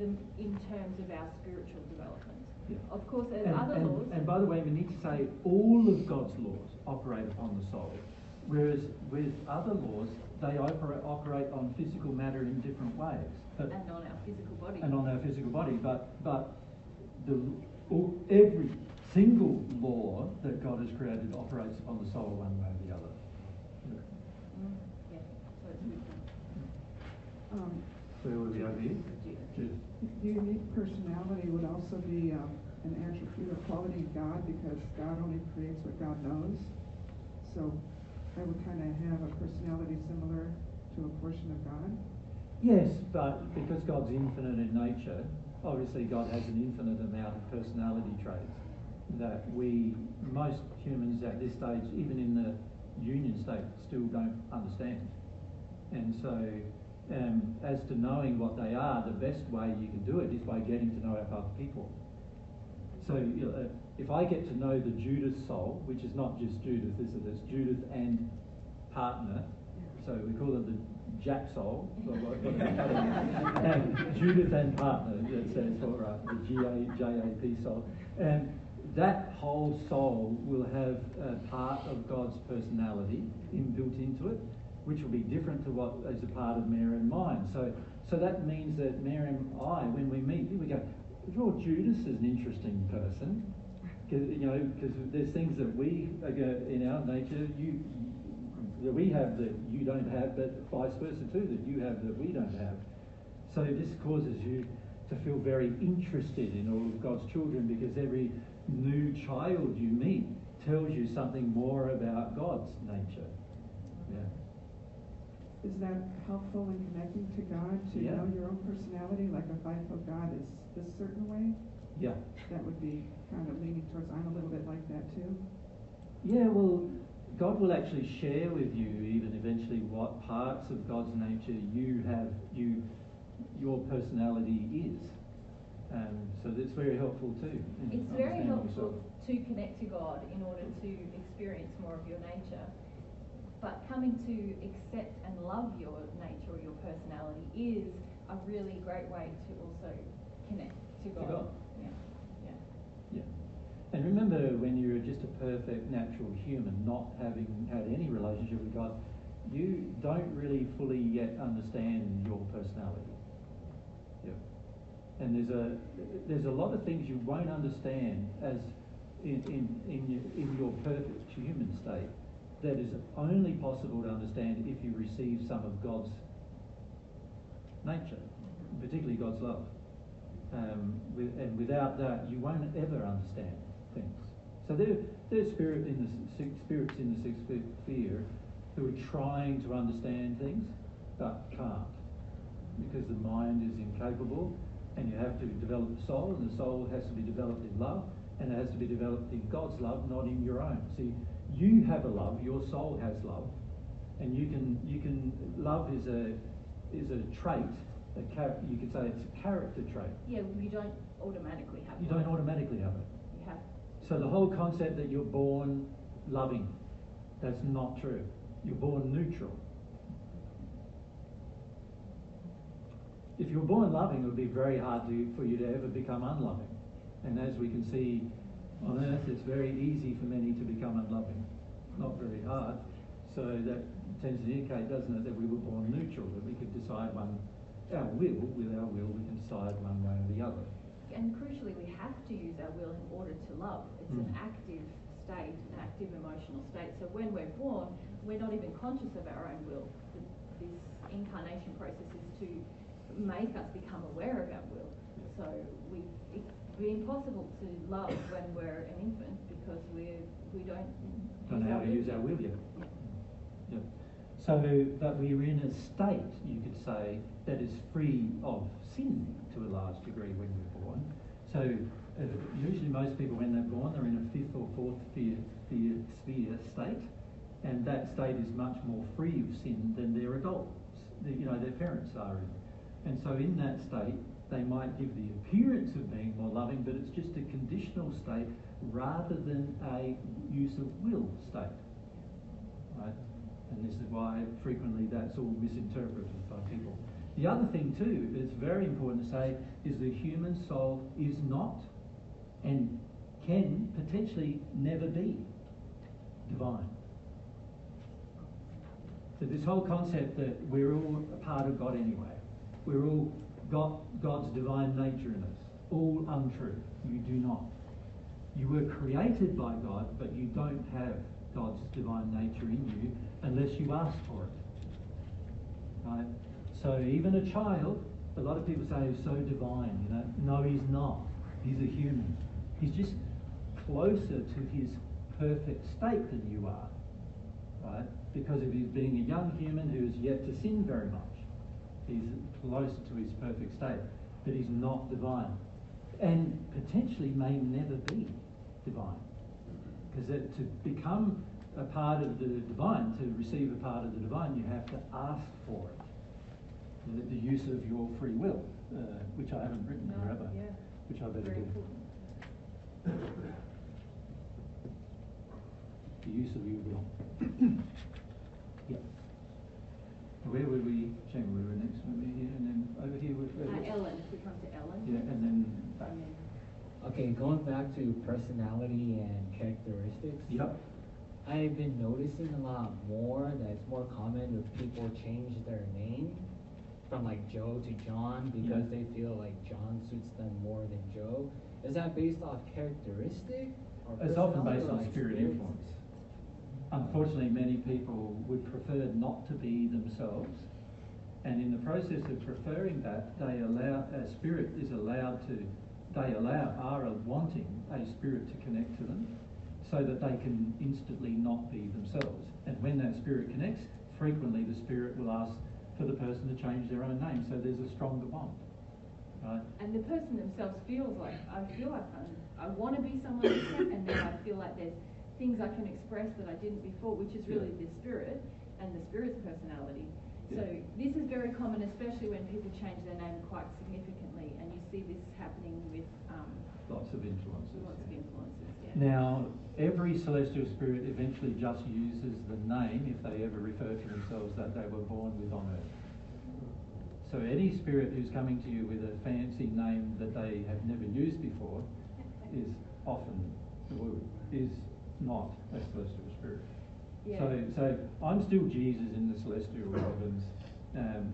in terms of our spiritual development. Yeah. Of course, there's other laws. And by the way, we need to say all of God's laws operate upon the soul. Whereas with other laws, they operate on physical matter in different ways. And on our physical body. And on our physical body, but every single law that God has created operates upon the soul one way or the other. Yeah, so it's different. So we'll be over here. Judith. Unique personality would also be an attribute or quality of God, because God only creates what God knows. So I would kind of have a personality similar to a portion of God. Yes, but because God's infinite in nature, obviously God has an infinite amount of personality traits that most humans at this stage, even in the union state, still don't understand. And so as to knowing what they are, the best way you can do it is by getting to know other people. So if I get to know the Judith soul, which is not just Judith, is it? It's Judith and partner. So we call it the Jap soul. And Judith and partner, that stands for the JAP soul. And that whole soul will have a part of God's personality inbuilt into it, which will be different to what is a part of Mary and mine. So that means that Mary and I, when we meet, we go, "Oh, Judas is an interesting person," because there's things that we in our nature that we have that you don't have, but vice versa too, that you have that we don't have. So this causes you to feel very interested in all of God's children, because every new child you meet tells you something more about God's nature. Yeah. Is that helpful in connecting to God, to know your own personality? Like if I feel God is this certain way, that would be kind of leaning towards I'm a little bit like that too. Yeah, well, God will actually share with you even eventually what parts of God's nature your personality is. So that's very helpful too. It's very helpful to connect to God in order to experience more of your nature. But coming to accept and love your nature or your personality is a really great way to also connect to God. Yeah. And remember, when you're just a perfect natural human, not having had any relationship with God, you don't really fully yet understand your personality. And there's a lot of things you won't understand as in your perfect human state that is only possible to understand if you receive some of God's nature, particularly God's love. And without that, you won't ever understand things. So there's spirits in the sixth sphere who are trying to understand things but can't, because the mind is incapable, and you have to develop the soul, and the soul has to be developed in love, and it has to be developed in God's love, not in your own. See, you have a love, your soul has love, and you can love is a trait. You could say it's a character trait. Yeah, you don't automatically have it. You don't automatically have it. You have. So the whole concept that you're born loving, that's not true. You're born neutral. If you're born loving, it would be very hard for you to ever become unloving. And as we can see on earth, it's very easy for many to become unloving. Not very hard. So that tends to indicate, doesn't it, that we were born neutral, that we could decide with our will, we can decide one way or the other. And crucially, we have to use our will in order to love. It's an active state, an active emotional state. So when we're born, we're not even conscious of our own will. This incarnation process is to make us become aware of our will. So it'd be impossible to love when we're an infant, because we don't know how to use our will yet. Yeah. So that we're in a state, you could say, that is free of sin to a large degree when we're born. So usually most people, when they're born, they're in a fifth or fourth sphere state, and that state is much more free of sin than their adults, their parents are in. And so in that state, they might give the appearance of being more loving, but it's just a conditional state rather than a use of will state. Right? And this is why frequently that's all misinterpreted by people. The other thing too, it's very important to say, is the human soul is not and can potentially never be divine. So this whole concept that we're all a part of God anyway, we're all got God's divine nature in us, all untrue. You do not. You were created by God, but you don't have God's divine nature in you unless you ask for it. Right? So even a child, a lot of people say he's so divine, you know. No, he's not. He's a human. He's just closer to his perfect state than you are. Right? Because of his being a young human who is yet to sin very much. He's closer to his perfect state, but he's not divine. And potentially may never be divine. Because to become a part of the divine, to receive a part of the divine, you have to ask for it. The use of your free will, which I haven't written here, have I? Yeah. Which I better Very do. important. The use of your will. Yeah. Where were we? Shame we were next. We were here, and then over here with Ellen. If we come to Ellen. Yeah, and then back. Okay, going back to personality and characteristics. Yep. I've been noticing a lot more that it's more common if people change their name from like Joe to John because they feel like John suits them more than Joe. Is that based off characteristic? Or It's often based personality or on spirit experience? influence. Unfortunately, many people would prefer not to be themselves, and in the process of preferring that, they allow a spirit is allowed to. They are wanting a spirit to connect to them, so that they can instantly not be themselves. And when that spirit connects, frequently the spirit will ask for the person to change their own name, so there's a stronger bond. Right? And the person themselves feels like, I feel like I want to be someone different, and now I feel like there's things I can express that I didn't before, which is really the spirit and the spirit's personality. So this is very common, especially when people change their name quite significantly, and you see this happening with Lots of influences. lots of influences. Yeah. Now, every celestial spirit eventually just uses the name, if they ever refer to themselves, that they were born with on earth. So any spirit who's coming to you with a fancy name that they have never used before is often, is not a celestial spirit. Yeah. So I'm still Jesus in the celestial realms.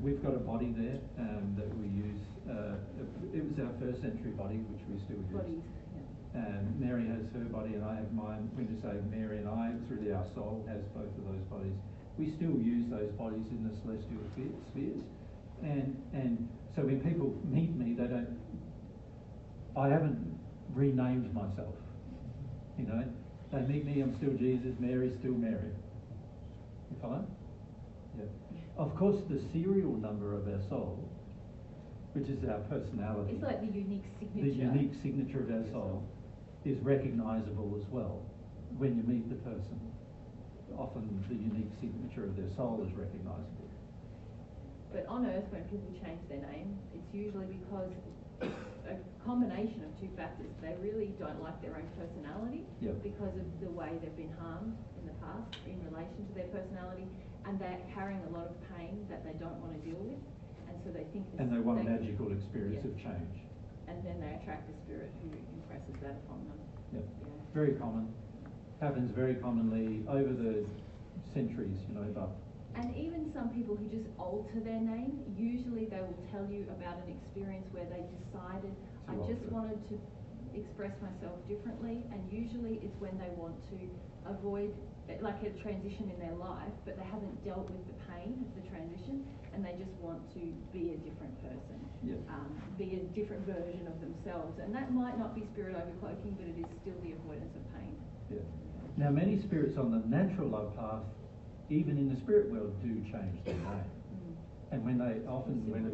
We've got a body there that we use. It was our first century body, which we still use. Bodies. Mary has her body and I have mine. When you say Mary and I, it's really our soul has both of those bodies. We still use those bodies in the celestial spheres. And so when people meet me, I haven't renamed myself. You know, they meet me, I'm still Jesus, Mary's still Mary. You follow? Yeah. Of course, the serial number of our soul, which is our personality. It's like the unique signature. The unique signature of our soul is recognisable as well when you meet the person. Often the unique signature of their soul is recognisable. But on Earth, when people change their name, it's usually because it's a combination of two factors. They really don't like their own personality because of the way they've been harmed in the past in relation to their personality, and they're carrying a lot of pain that they don't want to deal with, and so they think. And they want a magical experience of change. And then they attract a spirit who impresses that upon them. Yeah. Very common. Happens very commonly over the centuries, you know, but. And even some people who just alter their name, usually they will tell you about an experience where they decided, I just wanted to express myself differently, and usually it's when they want to avoid like a transition in their life, but they haven't dealt with the pain of the transition, and they just want to be a different person, be a different version of themselves. And that might not be spirit overcloaking, but it is still the avoidance of pain. Yeah. Now, many spirits on the natural love path, even in the spirit world, do change their name. And when it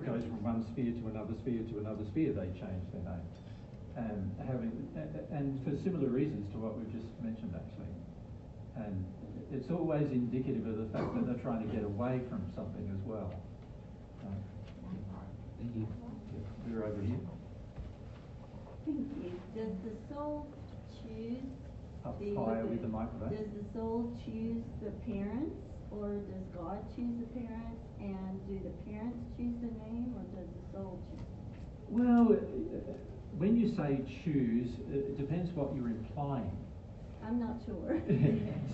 goes from one sphere to another sphere to another sphere, they change their name. And for similar reasons to what we've just mentioned, actually. And it's always indicative of the fact that they're trying to get away from something as well. Thank you. We're over here. Thank you. Does the soul choose higher with the microphone? Does the soul choose the parents, or does God choose the parents? And do the parents choose the name, or does the soul choose the name? Well, when you say choose, it depends what you're implying. I'm not sure.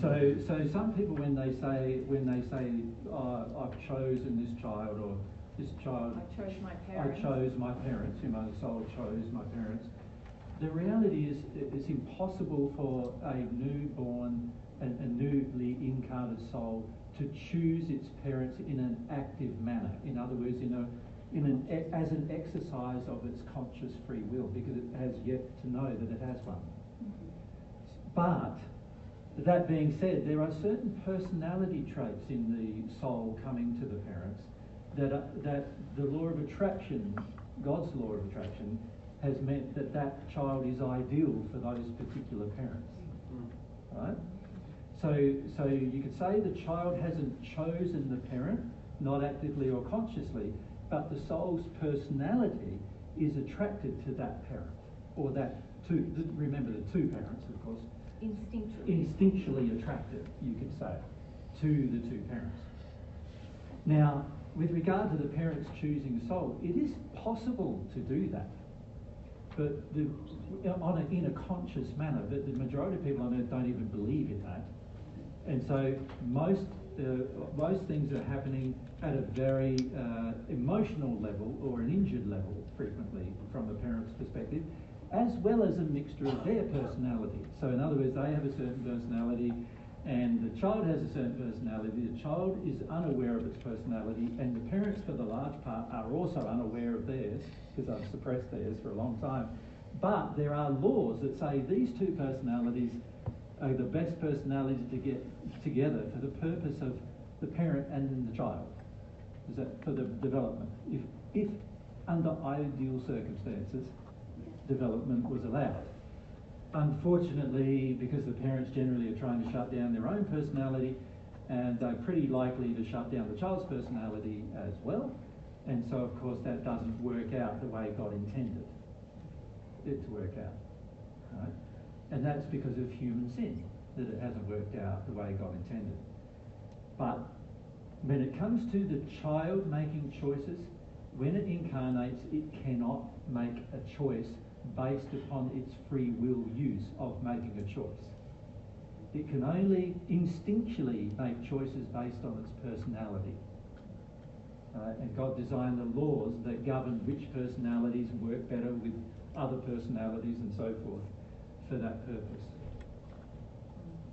So some people when they say I've chosen this child, or this child, I chose my parents. I chose my parents, the soul chose my parents. The reality is it's impossible for a newborn and a newly incarnate soul to choose its parents in an active manner. In other words, as an exercise of its conscious free will, because it has yet to know that it has one. But that being said, there are certain personality traits in the soul coming to the parents that the law of attraction, God's law of attraction, has meant that child is ideal for those particular parents. Right? So you could say the child hasn't chosen the parent, not actively or consciously, but the soul's personality is attracted to that parent, or remember the two parents, of course. Instinctually attracted, you could say, to the two parents. Now, with regard to the parents choosing soul, it is possible to do that, but in a conscious manner. But the majority of people on earth don't even believe in that, and so most things are happening at a very emotional level or an injured level, frequently from the parent's perspective, as well as a mixture of their personality. So in other words, they have a certain personality and the child has a certain personality. The child is unaware of its personality, and the parents, for the large part, are also unaware of theirs, because I've suppressed theirs for a long time. But there are laws that say these two personalities are the best personalities to get together for the purpose of the parent and the child. Is that for the development? If under ideal circumstances, development was allowed. Unfortunately, because the parents generally are trying to shut down their own personality, and they're pretty likely to shut down the child's personality as well, and so of course that doesn't work out the way God intended it to work out, right? And that's because of human sin, that it hasn't worked out the way God intended. But when it comes to the child making choices, when it incarnates, it cannot make a choice based upon its free will use of making a choice. It can only instinctually make choices based on its personality. And God designed the laws that govern which personalities work better with other personalities and so forth for that purpose.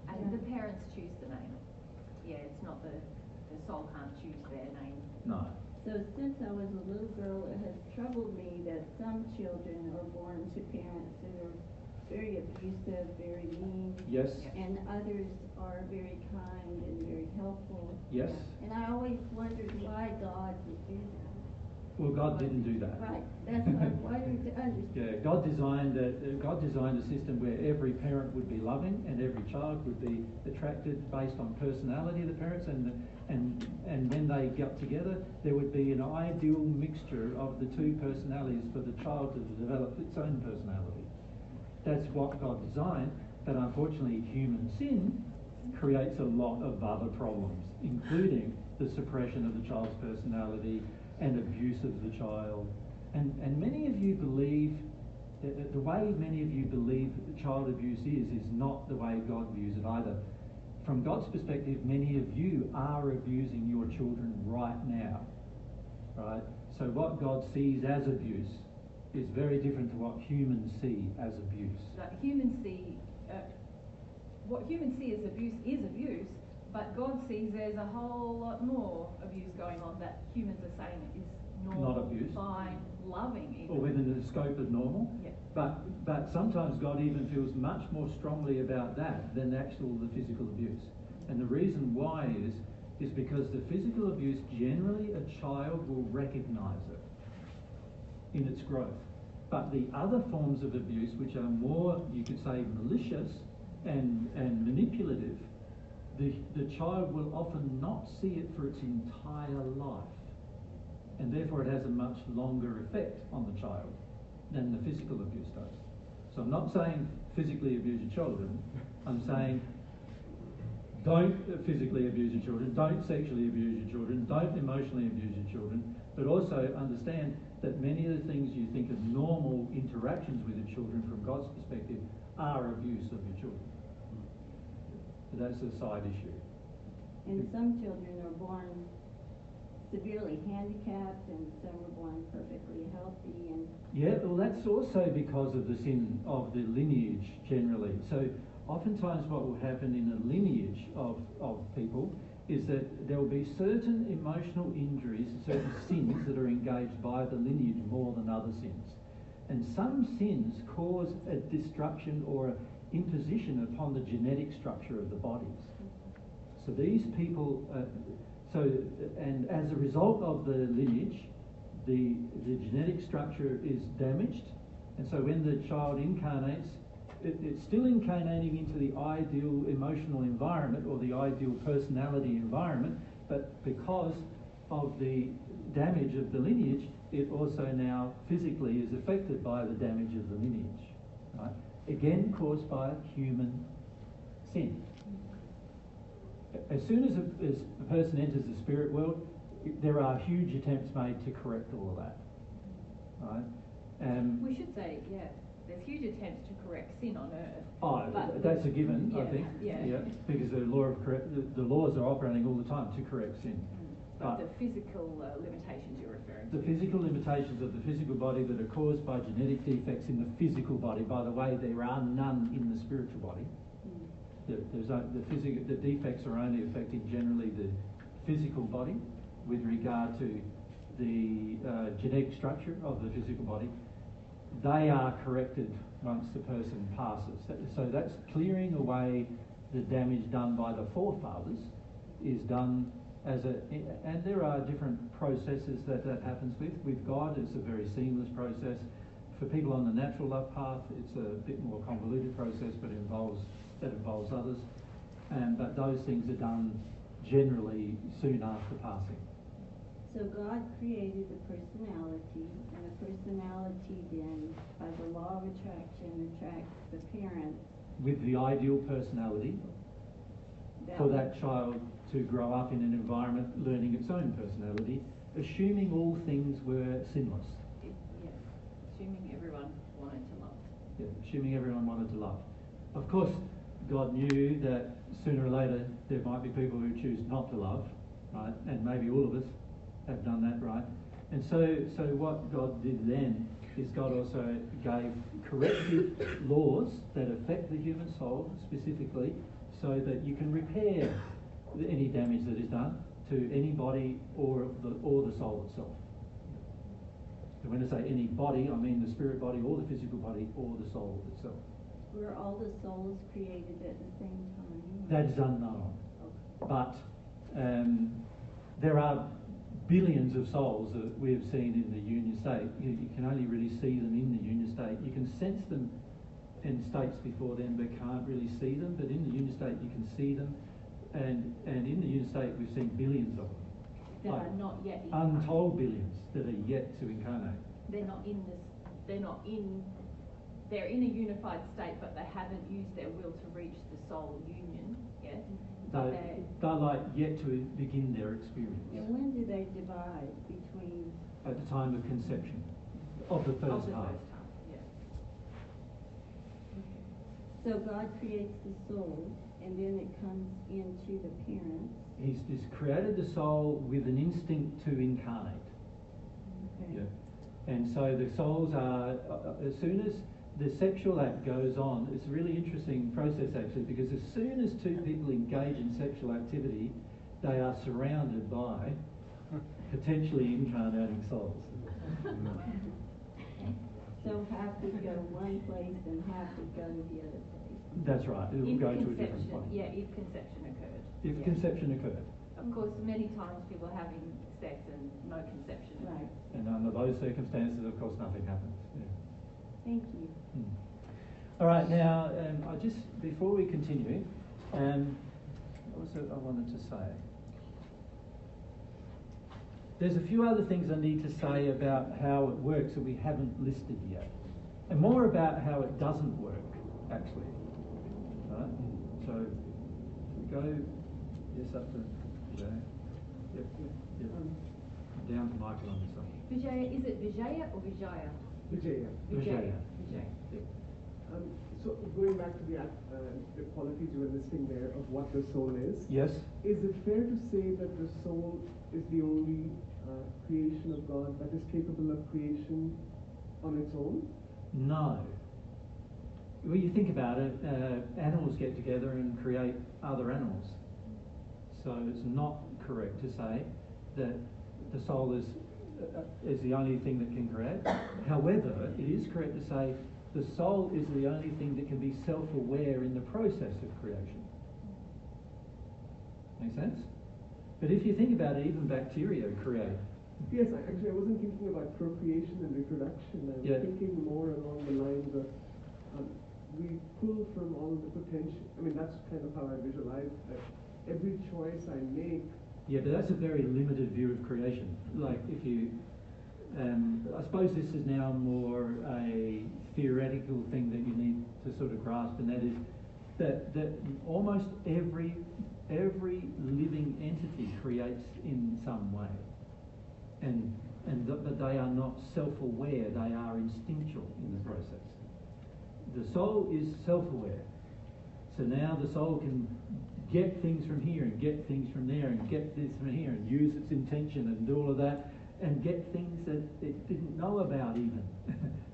And the parents choose the name. Yeah, it's not the soul can't choose their name. No. So since I was a little girl, it has troubled me that some children are born to parents who are very abusive, very mean. Yes. And others are very kind and very helpful. Yes. And I always wondered why God would do that. Well, God didn't do that. Right. That's what I'm wanting to understand. Yeah, God designed a system where every parent would be loving and every child would be attracted based on personality of the parents, and when they got together, there would be an ideal mixture of the two personalities for the child to develop its own personality. That's what God designed, but unfortunately human sin creates a lot of other problems, including the suppression of the child's personality and abuse of the child. And many of you believe, the way many of you believe that child abuse is not the way God views it either. From God's perspective, many of you are abusing your children right now, right? So what God sees as abuse is very different to what humans see as abuse. What humans see as abuse is abuse, but God sees there's a whole lot more abuse going on that humans are saying is normal, not abuse, fine, loving even. Or within the scope of normal. Yeah. But sometimes God even feels much more strongly about that than the physical abuse. And the reason why is because the physical abuse, generally a child will recognize it in its growth. But the other forms of abuse, which are more, you could say, malicious and manipulative, the child will often not see it for its entire life, and therefore it has a much longer effect on the child than the physical abuse does. So I'm not saying physically abuse your children, I'm saying don't physically abuse your children, don't sexually abuse your children, don't emotionally abuse your children, but also understand that many of the things you think of normal interactions with your children from God's perspective are abuse of your children. But that's a side issue. And some children are born severely handicapped, and some are born perfectly healthy, and Yeah, well, that's also because of the sin of the lineage generally. So oftentimes what will happen in a lineage of people is that there will be certain emotional injuries, certain sins that are engaged by the lineage more than other sins. And some sins cause a destruction or an imposition upon the genetic structure of the bodies. So these people, and as a result of the lineage, the genetic structure is damaged, and so when the child incarnates, it's still incarnating into the ideal emotional environment or the ideal personality environment, but because of the damage of the lineage, it also now physically is affected by the damage of the lineage, right? Again, caused by human sin. As soon as a person enters the spirit world, there are huge attempts made to correct all of that, right? We should say, yeah, there's huge attempts to correct sin on earth. Oh, that's a given, yeah, I think. Yeah. Because the laws are operating all the time to correct sin. But the physical limitations you're referring to. The physical limitations of the physical body that are caused by genetic defects in the physical body. By the way, there are none in the spiritual body. The defects are only affecting generally the physical body with regard to the genetic structure of the physical body. They are corrected once the person passes. So that's clearing away the damage done by the forefathers is done and there are different processes that happens with. With God, it's a very seamless process. For people on the natural love path, it's a bit more convoluted process, but that involves others. But those things are done generally soon after passing. so God created a personality, and a personality then, by the law of attraction, attracts the parent. With the ideal personality for that child to grow up in an environment learning its own personality, assuming all things were sinless. Yes, assuming everyone wanted to love. Yeah, assuming everyone wanted to love. Of course, God knew that sooner or later there might be people who choose not to love, right? And maybe all of us have done that, right? And so what God did then is God also gave corrective laws that affect the human soul specifically, so that you can repair any damage that is done to any body or the soul itself. And when I say any body, I mean the spirit body or the physical body or the soul itself. Were all the souls created at the same time? That is unknown. Okay. But there are billions of souls that we have seen in the union state. You can only really see them in the union state. You can sense them in states before then, but can't really see them. But in the union state, you can see them. And in the union state, we've seen billions of them. That are not yet untold billions that are yet to incarnate. They're not in this. They're in a unified state, but they haven't used their will to reach the soul union yet. They're like yet to begin their experience. And when do they divide between? At the time of conception of the first half. So God creates the soul, and then it comes into the parents. He's just created the soul with an instinct to incarnate. Okay. Yeah. And so the souls are, as soon as the sexual act goes on, it's a really interesting process actually, because as soon as two people engage in sexual activity, they are surrounded by potentially incarnating souls. So half would go one place and half would go to the other place. That's right. It will go to a different place. Yeah, if conception occurred. If conception occurred. Of course, many times people are having sex and no conception. Right. And under those circumstances, of course, nothing happens. Yeah. Thank you. All right, now, before we continue, what was it I wanted to say? There's a few other things I need to say about how it works that we haven't listed yet. And more about how it doesn't work, actually. Right? So, we go, yes, up to Vijaya. Yep. Down to Michael on this one. Vijaya, is it Vijaya or Vijaya? Vijaya. Vijaya. Vijaya. Yep. So going back to the qualities you were listing there of what the soul is. Yes. Is it fair to say that the soul is the only creation of God that is capable of creation on its own? No. When you think about it, animals get together and create other animals. So it's not correct to say that the soul is the only thing that can create. However, it is correct to say the soul is the only thing that can be self-aware in the process of creation. Make sense? But if you think about it, even bacteria create. Yes, actually I wasn't thinking about procreation and reproduction. I was thinking more along the lines of we pull from all the potential. I mean, that's kind of how I visualize that every choice I make. Yeah, but that's a very limited view of creation. Like if you, I suppose this is now more a theoretical thing that you need to sort of grasp, and that is that almost every living entity creates in some way, but they are not self-aware. They are instinctual in the process. The soul is self-aware. So now the soul can get things from here and get things from there and get this from here and use its intention and do all of that and get things that it didn't know about even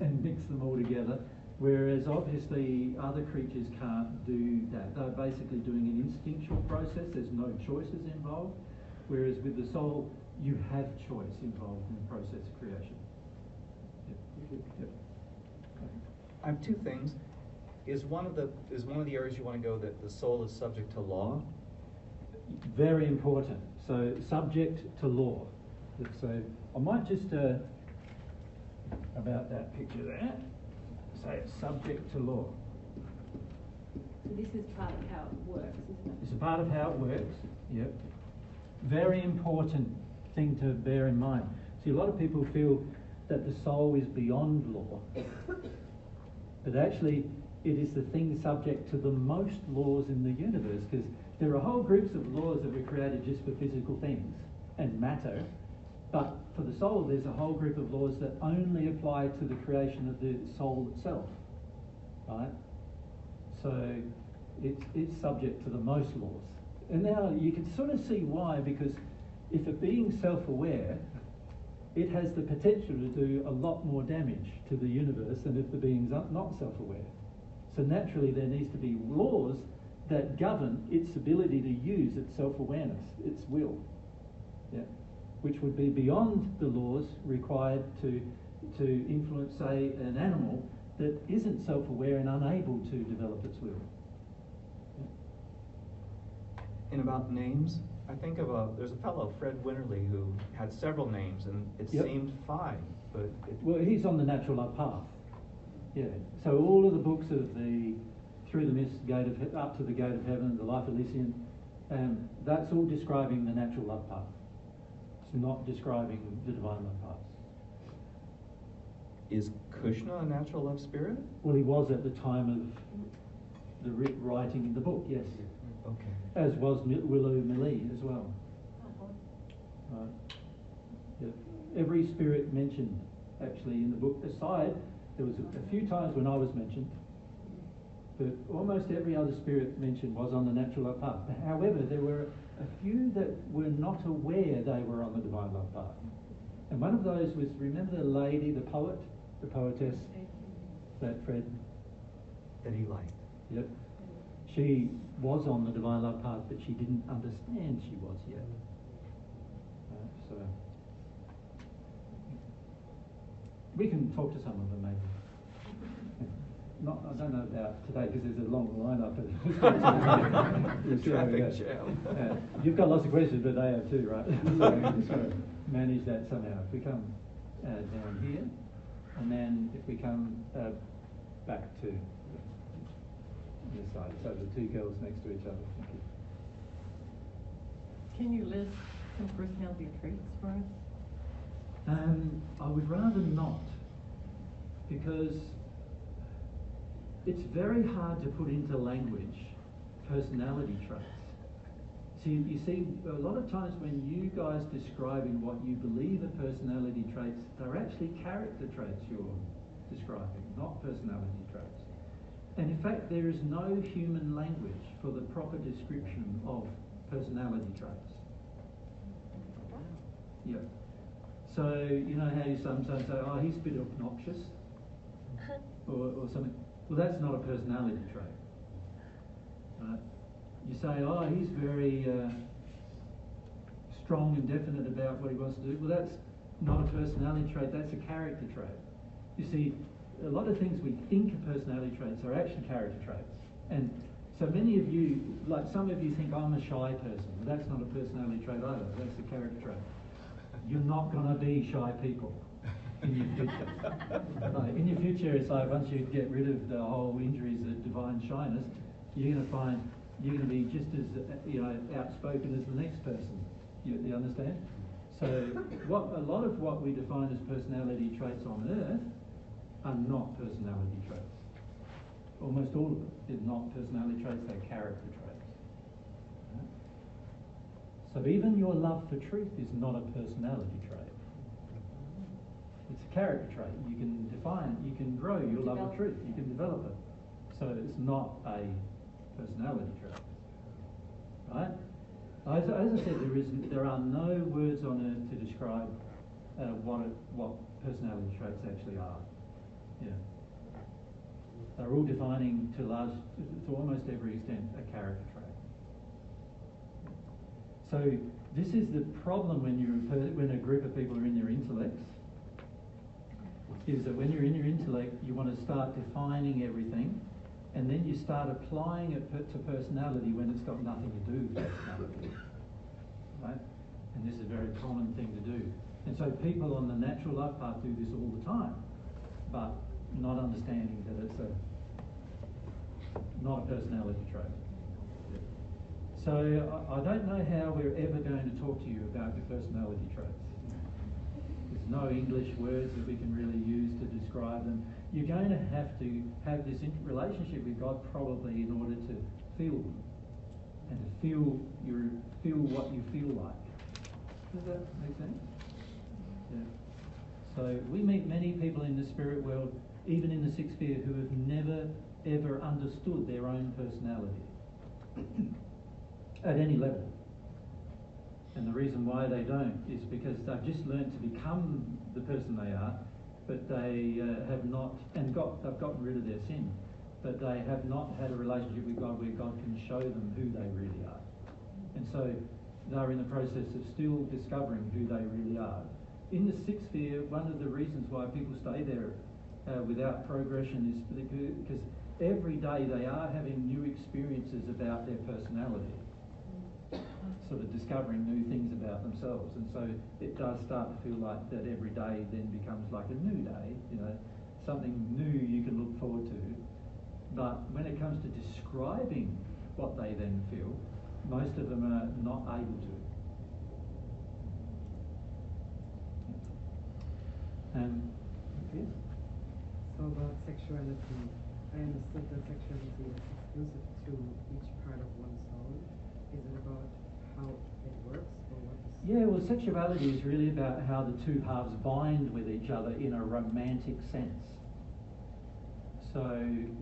and mix them all together. Whereas obviously other creatures can't do that. They're basically doing an instinctual process. There's no choices involved. Whereas with the soul, you have choice involved in the process of creation. Yep. I have two things. Is one of the areas you want to go that the soul is subject to law? Very important. So subject to law. So I might just about that picture there. Say it's subject to law. So this is part of how it works, isn't it? It's a part of how it works. Yep. Very important thing to bear in mind. See, a lot of people feel that the soul is beyond law. But actually, it is the thing subject to the most laws in the universe, because there are whole groups of laws that were created just for physical things and matter, but for the soul there's a whole group of laws that only apply to the creation of the soul itself, right? So it's subject to the most laws. And now you can sort of see why, because if a being's self-aware, it has the potential to do a lot more damage to the universe than if the being's not self-aware. So naturally there needs to be laws that govern its ability to use its self-awareness, its will, which would be beyond the laws required to influence, say, an animal that isn't self-aware and unable to develop its will. And about names, I think of there's a fellow, Fred Winterly, who had several names, and it seemed fine, but... Well, he's on the natural love path. Yeah. So all of the books of the Through the Mist, Up to the Gate of Heaven, The Life Elysian, that's all describing the natural love path. It's not describing the divine love path. Is Krishna a natural love spirit? Well, he was at the time of the writing the book, yes. Okay. As was Willow Millie as well. Right. Yeah. Every spirit mentioned, actually, in the book, aside, there was a few times when I was mentioned, but almost every other spirit mentioned was on the natural love path. However, there were a few that were not aware they were on the divine love path. And one of those was, remember the lady, the poet, the poetess, that Fred? That he liked. Yep. She was on the divine love path, but she didn't understand she was yet. So we can talk to some of them maybe. I don't know about today because there's a long lineup. Traffic jam. You've got lots of questions, but they have too, right? So we just got to manage that somehow. If we come down here, and then if we come back to this side, so the two girls next to each other. Thank you. Can you list some personality traits for us? I would rather not, because it's very hard to put into language personality traits. So you see, a lot of times when you guys describing what you believe are personality traits, they're actually character traits you're describing, not personality traits. And in fact, there is no human language for the proper description of personality traits. Yeah. So, you know how you sometimes say, oh, he's a bit obnoxious, or something. Well, that's not a personality trait. Right? You say, oh, he's very strong and definite about what he wants to do. Well, that's not a personality trait, that's a character trait. You see, a lot of things we think are personality traits are actually character traits. And so many of you, like some of you think, I'm a shy person. Well, that's not a personality trait either, that's a character trait. You're not going to be shy people in your future. Like, in your future, it's like once you get rid of the whole injuries that define shyness, you're going to find you're going to be just as outspoken as the next person. You understand? So a lot of what we define as personality traits on Earth are not personality traits. Almost all of them is not personality traits, they're character traits. Right? So even your love for truth is not a personality trait. It's a character trait. You can define it, you can grow your love of truth, you can develop it. So it's not a personality trait. Right? As I said, there are no words on earth to describe what personality traits actually are. Yeah. They're all defining to almost every extent a character trait. So this is the problem when a group of people are in their intellects, is that when you're in your intellect, you want to start defining everything, and then you start applying it to personality when it's got nothing to do with personality. Right? And this is a very common thing to do. And so people on the natural love path do this all the time, but not understanding that it's not a personality trait. So I don't know how we're ever going to talk to you about your personality traits. There's no English words that we can really use to describe them. You're going to have this relationship with God probably in order to feel them and to feel what you feel like. Does that make sense? Yeah. So we meet many people in the spirit world, even in the sixth sphere, who have never ever understood their own personality at any level. And the reason why they don't is because they've just learned to become the person they are, but they have not, they've gotten rid of their sin, but they have not had a relationship with God where God can show them who they really are. And so they're in the process of still discovering who they really are. In the sixth sphere, one of the reasons why people stay there without progression is because every day they are having new experiences about their personality, sort of discovering new things about themselves. And so it does start to feel like that every day then becomes like a new day, something new you can look forward to. But when it comes to describing what they then feel, most of them are not able to. Yes? So about sexuality, I understood that sexuality is exclusive to each part of one's soul. Is it about how it works or what is... Yeah, well, sexuality is really about how the two halves bind with each other in a romantic sense. So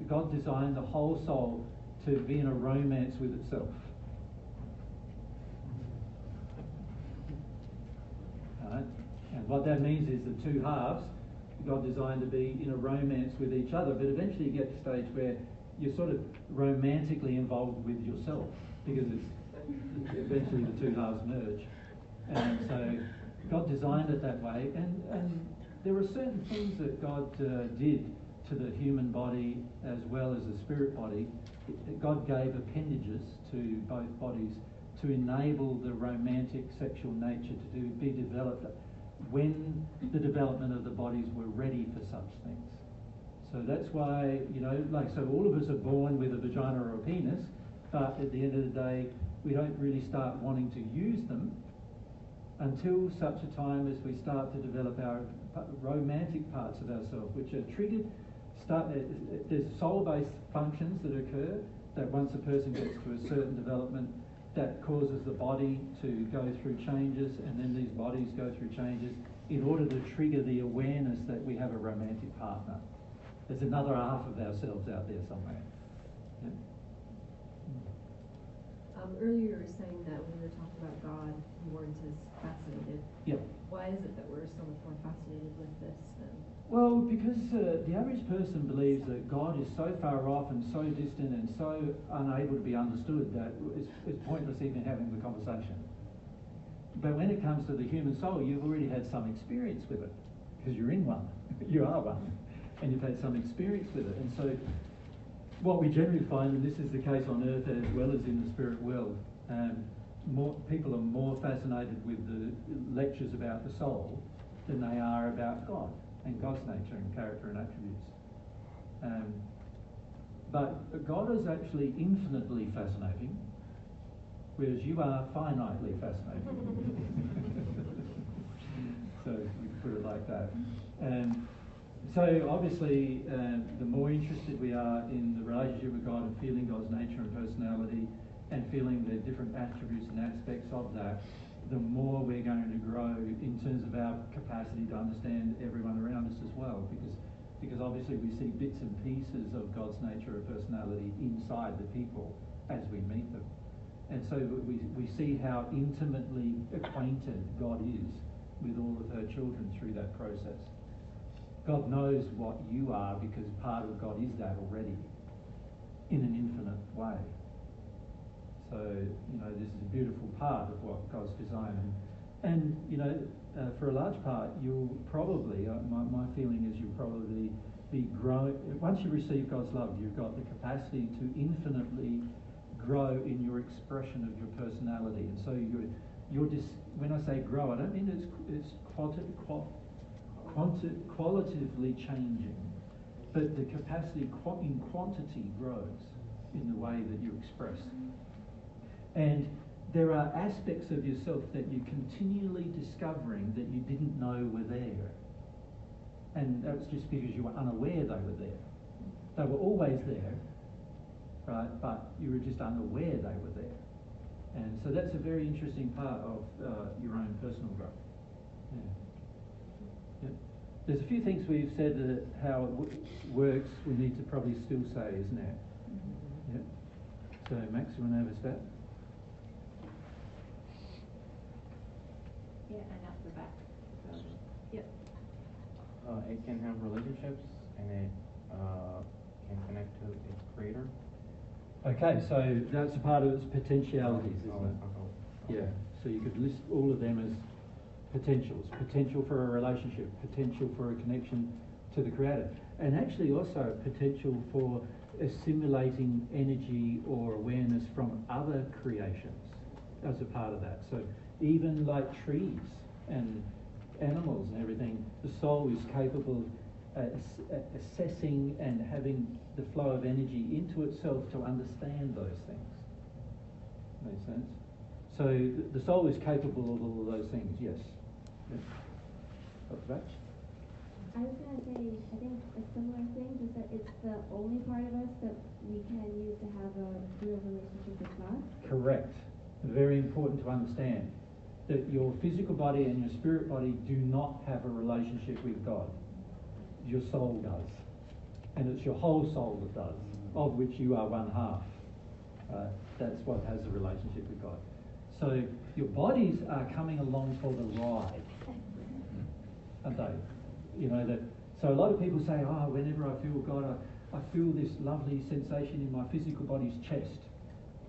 God designed the whole soul to be in a romance with itself. Right? And what that means is the two halves, God designed to be in a romance with each other, but eventually you get to a stage where you're sort of romantically involved with yourself, because eventually the two halves merge. And so God designed it that way, and there are certain things that God did to the human body as well as the spirit body. God gave appendages to both bodies to enable the romantic sexual nature to be developed when the development of the bodies were ready for such things. So that's why, so all of us are born with a vagina or a penis, but at the end of the day, we don't really start wanting to use them until such a time as we start to develop our romantic parts of ourselves, which are triggered. There's soul-based functions that occur that once a person gets to a certain development, that causes the body to go through changes, and then these bodies go through changes in order to trigger the awareness that we have a romantic partner. There's another half of ourselves out there somewhere. Yeah. Earlier you were saying that when we were talking about God, you weren't as fascinated. Yeah. Why is it that we're so much more fascinated with this then? Well, because the average person believes that God is so far off and so distant and so unable to be understood that it's pointless even having the conversation. But when it comes to the human soul, you've already had some experience with it, because you're in one. You are one. And you've had some experience with it. And so what we generally find, and this is the case on earth as well as in the spirit world, people are more fascinated with the lectures about the soul than they are about God and God's nature and character and attributes. But God is actually infinitely fascinating, whereas you are finitely fascinating. So we can put it like that. So obviously, the more interested we are in the relationship with God and feeling God's nature and personality and feeling the different attributes and aspects of that, the more we're going to grow in terms of our capacity to understand everyone around us as well. Because obviously we see bits and pieces of God's nature or personality inside the people as we meet them. And so we see how intimately acquainted God is with all of her children through that process. God knows what you are because part of God is that already in an infinite way. So, this is a beautiful part of what God's designed. And for a large part, you'll probably, my feeling is you'll probably be growing. Once you receive God's love, you've got the capacity to infinitely grow in your expression of your personality. And so when I say grow, I don't mean it's qualitatively changing, but the capacity in quantity grows in the way that you express. And there are aspects of yourself that you're continually discovering that you didn't know were there. And that's just because you were unaware they were there. They were always there, right? But you were just unaware they were there. And so that's a very interesting part of your own personal growth. Yeah. Yep. There's a few things we've said how it works we need to probably still say, isn't there? Yep. So Max, you want to have a stat? Yeah, and up the back. So, yep. It can have relationships and it can connect to its creator. Okay, so that's a part of its potentialities, isn't it? Yeah, so you could list all of them as potentials. Potential for a relationship, potential for a connection to the Creator, and actually also potential for assimilating energy or awareness from other creations as a part of that. So even like trees and animals and everything, the soul is capable of assessing and having the flow of energy into itself to understand those things. Makes sense? So the soul is capable of all of those things, yes. Yep. Dr. Batch? I was going to say, I think a similar thing is that it's the only part of us that we can use to have a real relationship with God. Correct. Very important to understand that your physical body and your spirit body do not have a relationship with God. Your soul does. And it's your whole soul that does, of which you are one half. That's what has a relationship with God. So your bodies are coming along for the ride, aren't they? So a lot of people say, whenever I feel God, I feel this lovely sensation in my physical body's chest.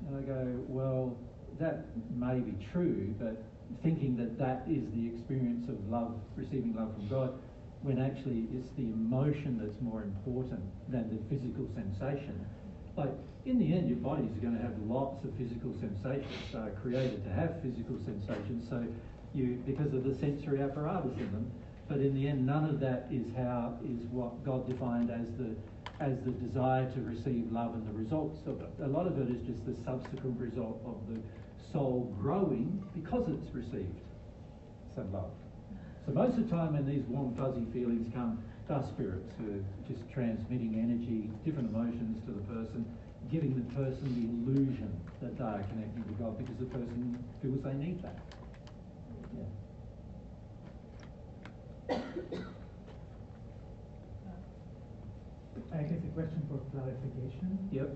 And I go, well, that may be true, but thinking that is the experience of love, receiving love from God, when actually it's the emotion that's more important than the physical sensation. Like, in the end, your bodies are going to have lots of physical sensations, created to have physical sensations, so because of the sensory apparatus in them, but in the end, none of that is what God defined as the desire to receive love and the results of it. A lot of it is just the subsequent result of the soul growing because it's received some love. So most of the time when these warm fuzzy feelings come, they're spirits who are just transmitting energy, different emotions to the person, giving the person the illusion that they are connecting to God because the person feels they need that. Yeah. guess a question for clarification. Yep.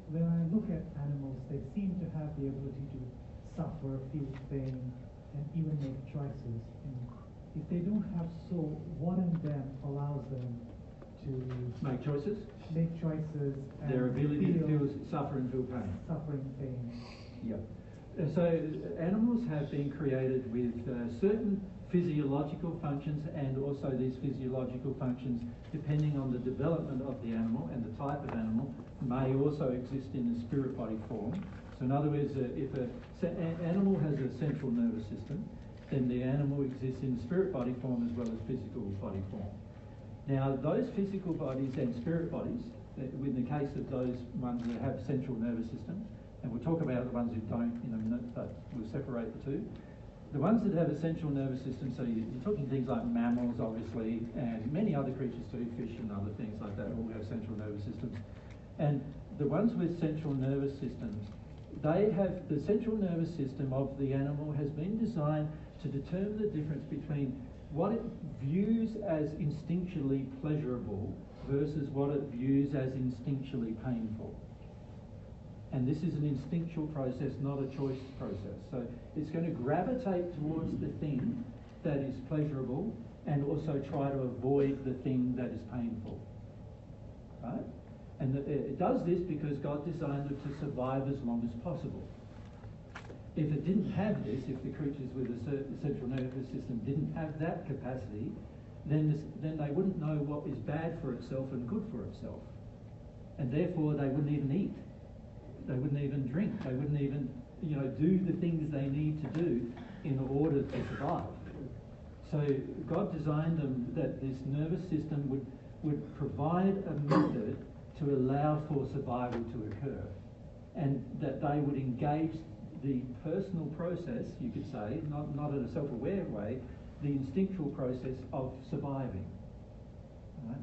When I look at animals, they seem to have the ability to suffer, feel pain, and even make choices. And if they don't have soul, what in them allows them to make choices? Make choices. And their ability to feel, suffer and feel pain. Suffering, pain. Yep. So animals have been created with certain physiological functions, and also these physiological functions, depending on the development of the animal and the type of animal, may also exist in a spirit body form. So in other words, if an animal has a central nervous system, then the animal exists in spirit body form as well as physical body form. Now, those physical bodies and spirit bodies, in the case of those ones that have central nervous systems, and we'll talk about the ones who don't in a minute, but we'll separate the two. The ones that have a central nervous system, so you're talking things like mammals, obviously, and many other creatures too, fish and other things like that, all have central nervous systems. And the ones with central nervous systems, they have, the central nervous system of the animal has been designed to determine the difference between what it views as instinctually pleasurable versus what it views as instinctually painful. And this is an instinctual process, not a choice process. So it's going to gravitate towards the thing that is pleasurable and also try to avoid the thing that is painful. Right? And it does this because God designed it to survive as long as possible. If it didn't have this, if the creatures with a central nervous system didn't have that capacity, then they wouldn't know what is bad for itself and good for itself. And therefore they wouldn't even eat. They wouldn't even drink. They wouldn't even, do the things they need to do in order to survive. So God designed them that this nervous system would provide a method to allow for survival to occur, and that they would engage the personal process, you could say, not in a self-aware way, the instinctual process of surviving. Right?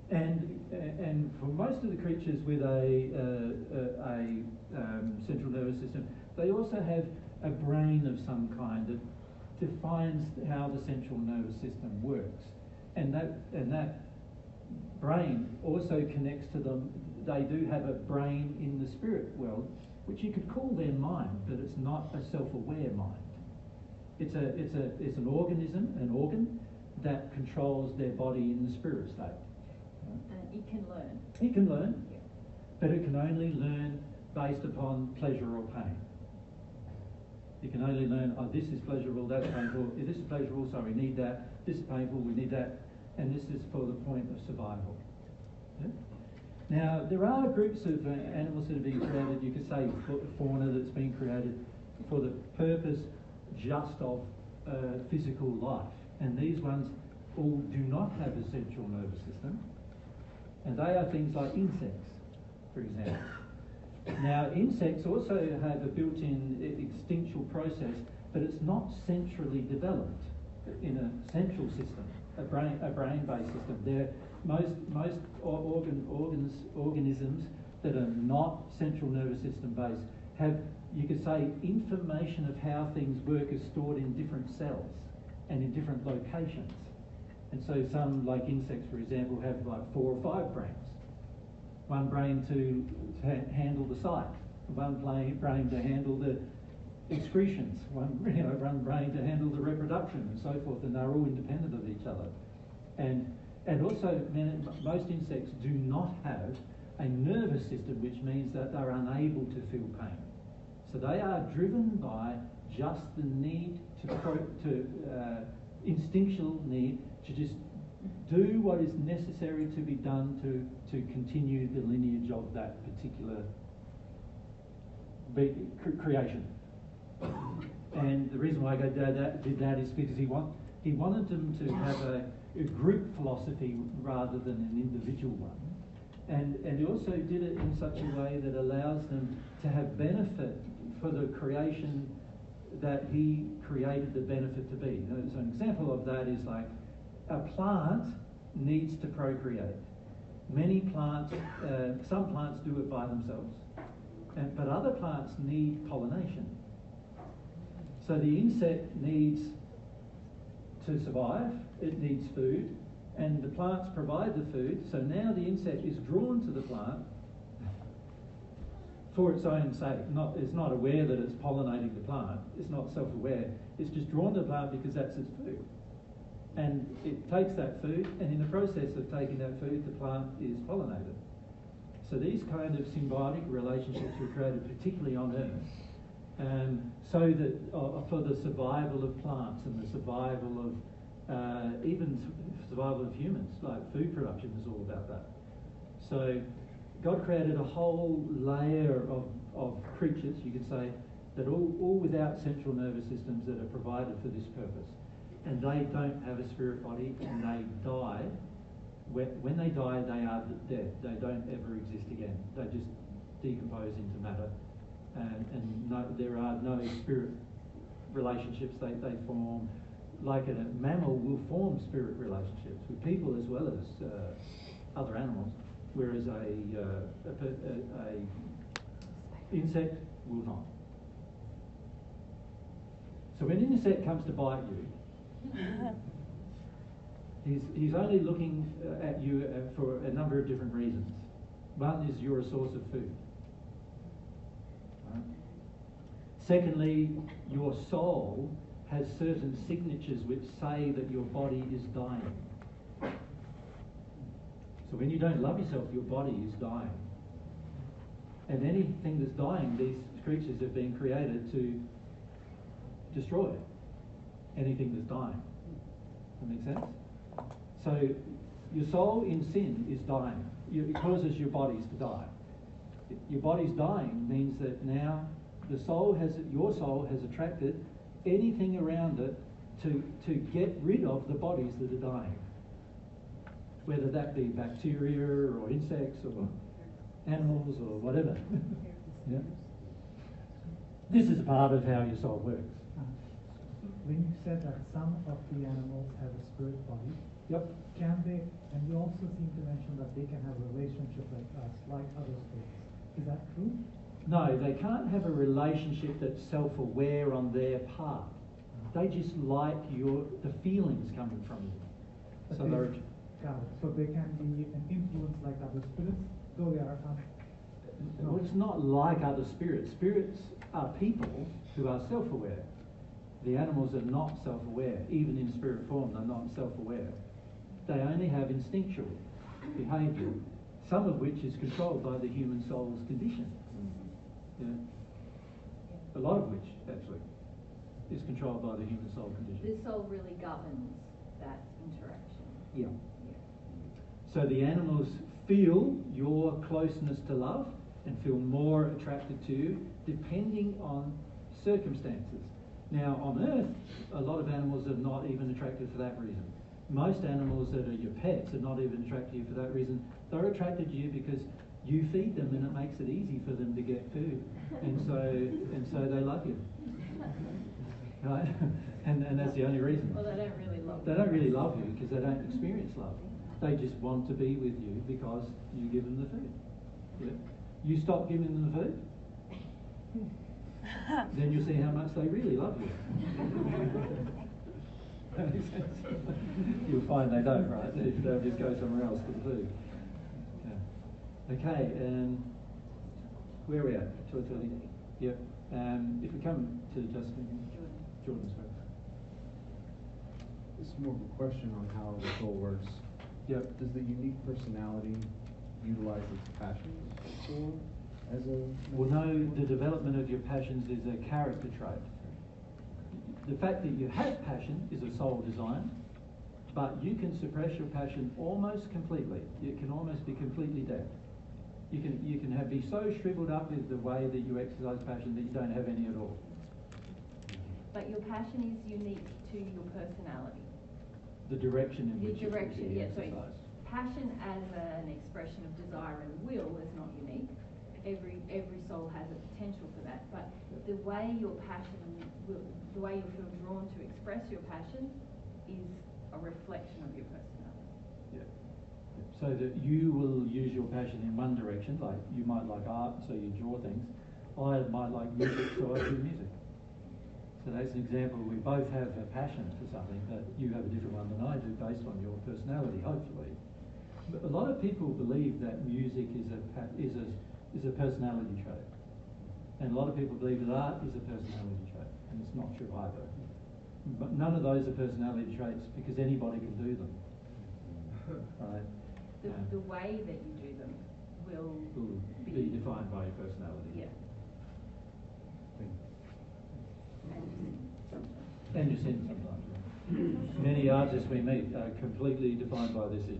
And for most of the creatures with a central nervous system, they also have a brain of some kind that defines how the central nervous system works, and that brain also connects to them. They do have a brain in the spirit world, which you could call their mind, but it's not a self-aware mind. It's an organism, an organ that controls their body in the spirit state. And it can learn. It can learn, but it can only learn based upon pleasure or pain. It can only learn, this is pleasurable, that's painful. If this is pleasurable, so we need that. This is painful, we need that. And this is for the point of survival. Yeah? Now, there are groups of animals that have been created, you could say fauna that's been created for the purpose just of physical life. And these ones all do not have a central nervous system. And they are things like insects, for example. Now, insects also have a built-in instinctual process, but it's not centrally developed in a central system, a brain-based system. Most organisms that are not central nervous system based have, you could say, information of how things work is stored in different cells and in different locations. And so some, like insects, for example, have like 4 or 5 brains. One brain to handle the sight, one brain to handle the excretions, one brain to handle the reproduction, and so forth, and they're all independent of each other. And also, most insects do not have a nervous system, which means that they're unable to feel pain. So they are driven by just the need instinctual need to just do what is necessary to be done to continue the lineage of that particular creation. And the reason why God did that is because he wanted them to have a group philosophy rather than an individual one. And he also did it in such a way that allows them to have benefit for the creation that he created the benefit to be. So an example of that is like a plant needs to procreate. Many plants, some plants do it by themselves, but other plants need pollination. So the insect needs to survive, it needs food, and the plants provide the food, so now the insect is drawn to the plant for its own sake. It's not aware that it's pollinating the plant. It's not self-aware. It's just drawn to the plant because that's its food. And it takes that food, and in the process of taking that food, the plant is pollinated. So these kind of symbiotic relationships were created particularly on Earth, so that for the survival of plants and the survival of even survival of humans, like food production is all about that. So God created a whole layer of creatures, you could say, that all without central nervous systems that are provided for this purpose. And they don't have a spirit body, and they die. When they die, they are dead. They don't ever exist again. They just decompose into matter. And there are no spirit relationships they form. Like a mammal will form spirit relationships with people as well as other animals, whereas a insect will not. So when an insect comes to bite you, he's only looking at you for a number of different reasons. One is you're a source of food. Right? Secondly, your soul has certain signatures which say that your body is dying. So when you don't love yourself, your body is dying. And anything that's dying, these creatures have been created to destroy anything that's dying. That makes sense? So your soul in sin is dying. It causes your bodies to die. Your body's dying means that now your soul has attracted anything around it to get rid of the bodies that are dying. Whether that be bacteria or insects or animals or whatever. Yeah. This is part of how your soul works. When you said that some of the animals have a spirit body, yep. Can they, and you also seem to mention that they can have a relationship like us, like other spirits. Is that true? No, they can't have a relationship that's self-aware on their part. They just like the feelings coming from you. But So got it. So they can be an influence like other spirits, though they are well, it's not like other spirits. Spirits are people who are self-aware. The animals are not self-aware. Even in spirit form, they're not self-aware. They only have instinctual behaviour, some of which is controlled by the human soul's condition. Yeah. A lot of which, actually, is controlled by the human soul condition. The soul really governs that interaction. Yeah. So the animals feel your closeness to love and feel more attracted to you depending on circumstances. Now, on Earth, a lot of animals are not even attracted for that reason. Most animals that are your pets are not even attracted to you for that reason. They're attracted to you because you feed them and it makes it easy for them to get food. And so they love you. Right? And that's the only reason. Well, they don't really love you. They don't really love you because they don't experience love. They just want to be with you because you give them the food. Yeah? You stop giving them the food, then you'll see how much they really love you. You'll find they don't, right? They'll just go somewhere else for the food. Okay, where are we at? 2:30? Yep. If we come to Jordan, sorry. This is more of a question on how the soul works. Yep. Does the unique personality utilize its passions for as a... Well, no, the development of your passions is a character trait. The fact that you have passion is a soul design, but you can suppress your passion almost completely. It can almost be completely dead. You can be so shriveled up with the way that you exercise passion that you don't have any at all. But your passion is unique to your personality. The direction in which yeah. So exercised. Passion as an expression of desire and will is not unique. Every soul has a potential for that, but the way your passion the way you feel drawn to express your passion is a reflection of your personality. Yeah. So that you will use your passion in one direction, like you might like art, so you draw things. I might like music, so I do music. So So that's an example. We both have a passion for something, but you have a different one than I do based on your personality, hopefully. But a lot of people believe that music is a personality trait. And a lot of people believe that art is a personality trait, and it's not true either. But none of those are personality traits because anybody can do them. Right? The way that you do them will be defined by your personality. Yeah. And your sin sometimes. Yeah. Many artists we meet are completely defined by their sin.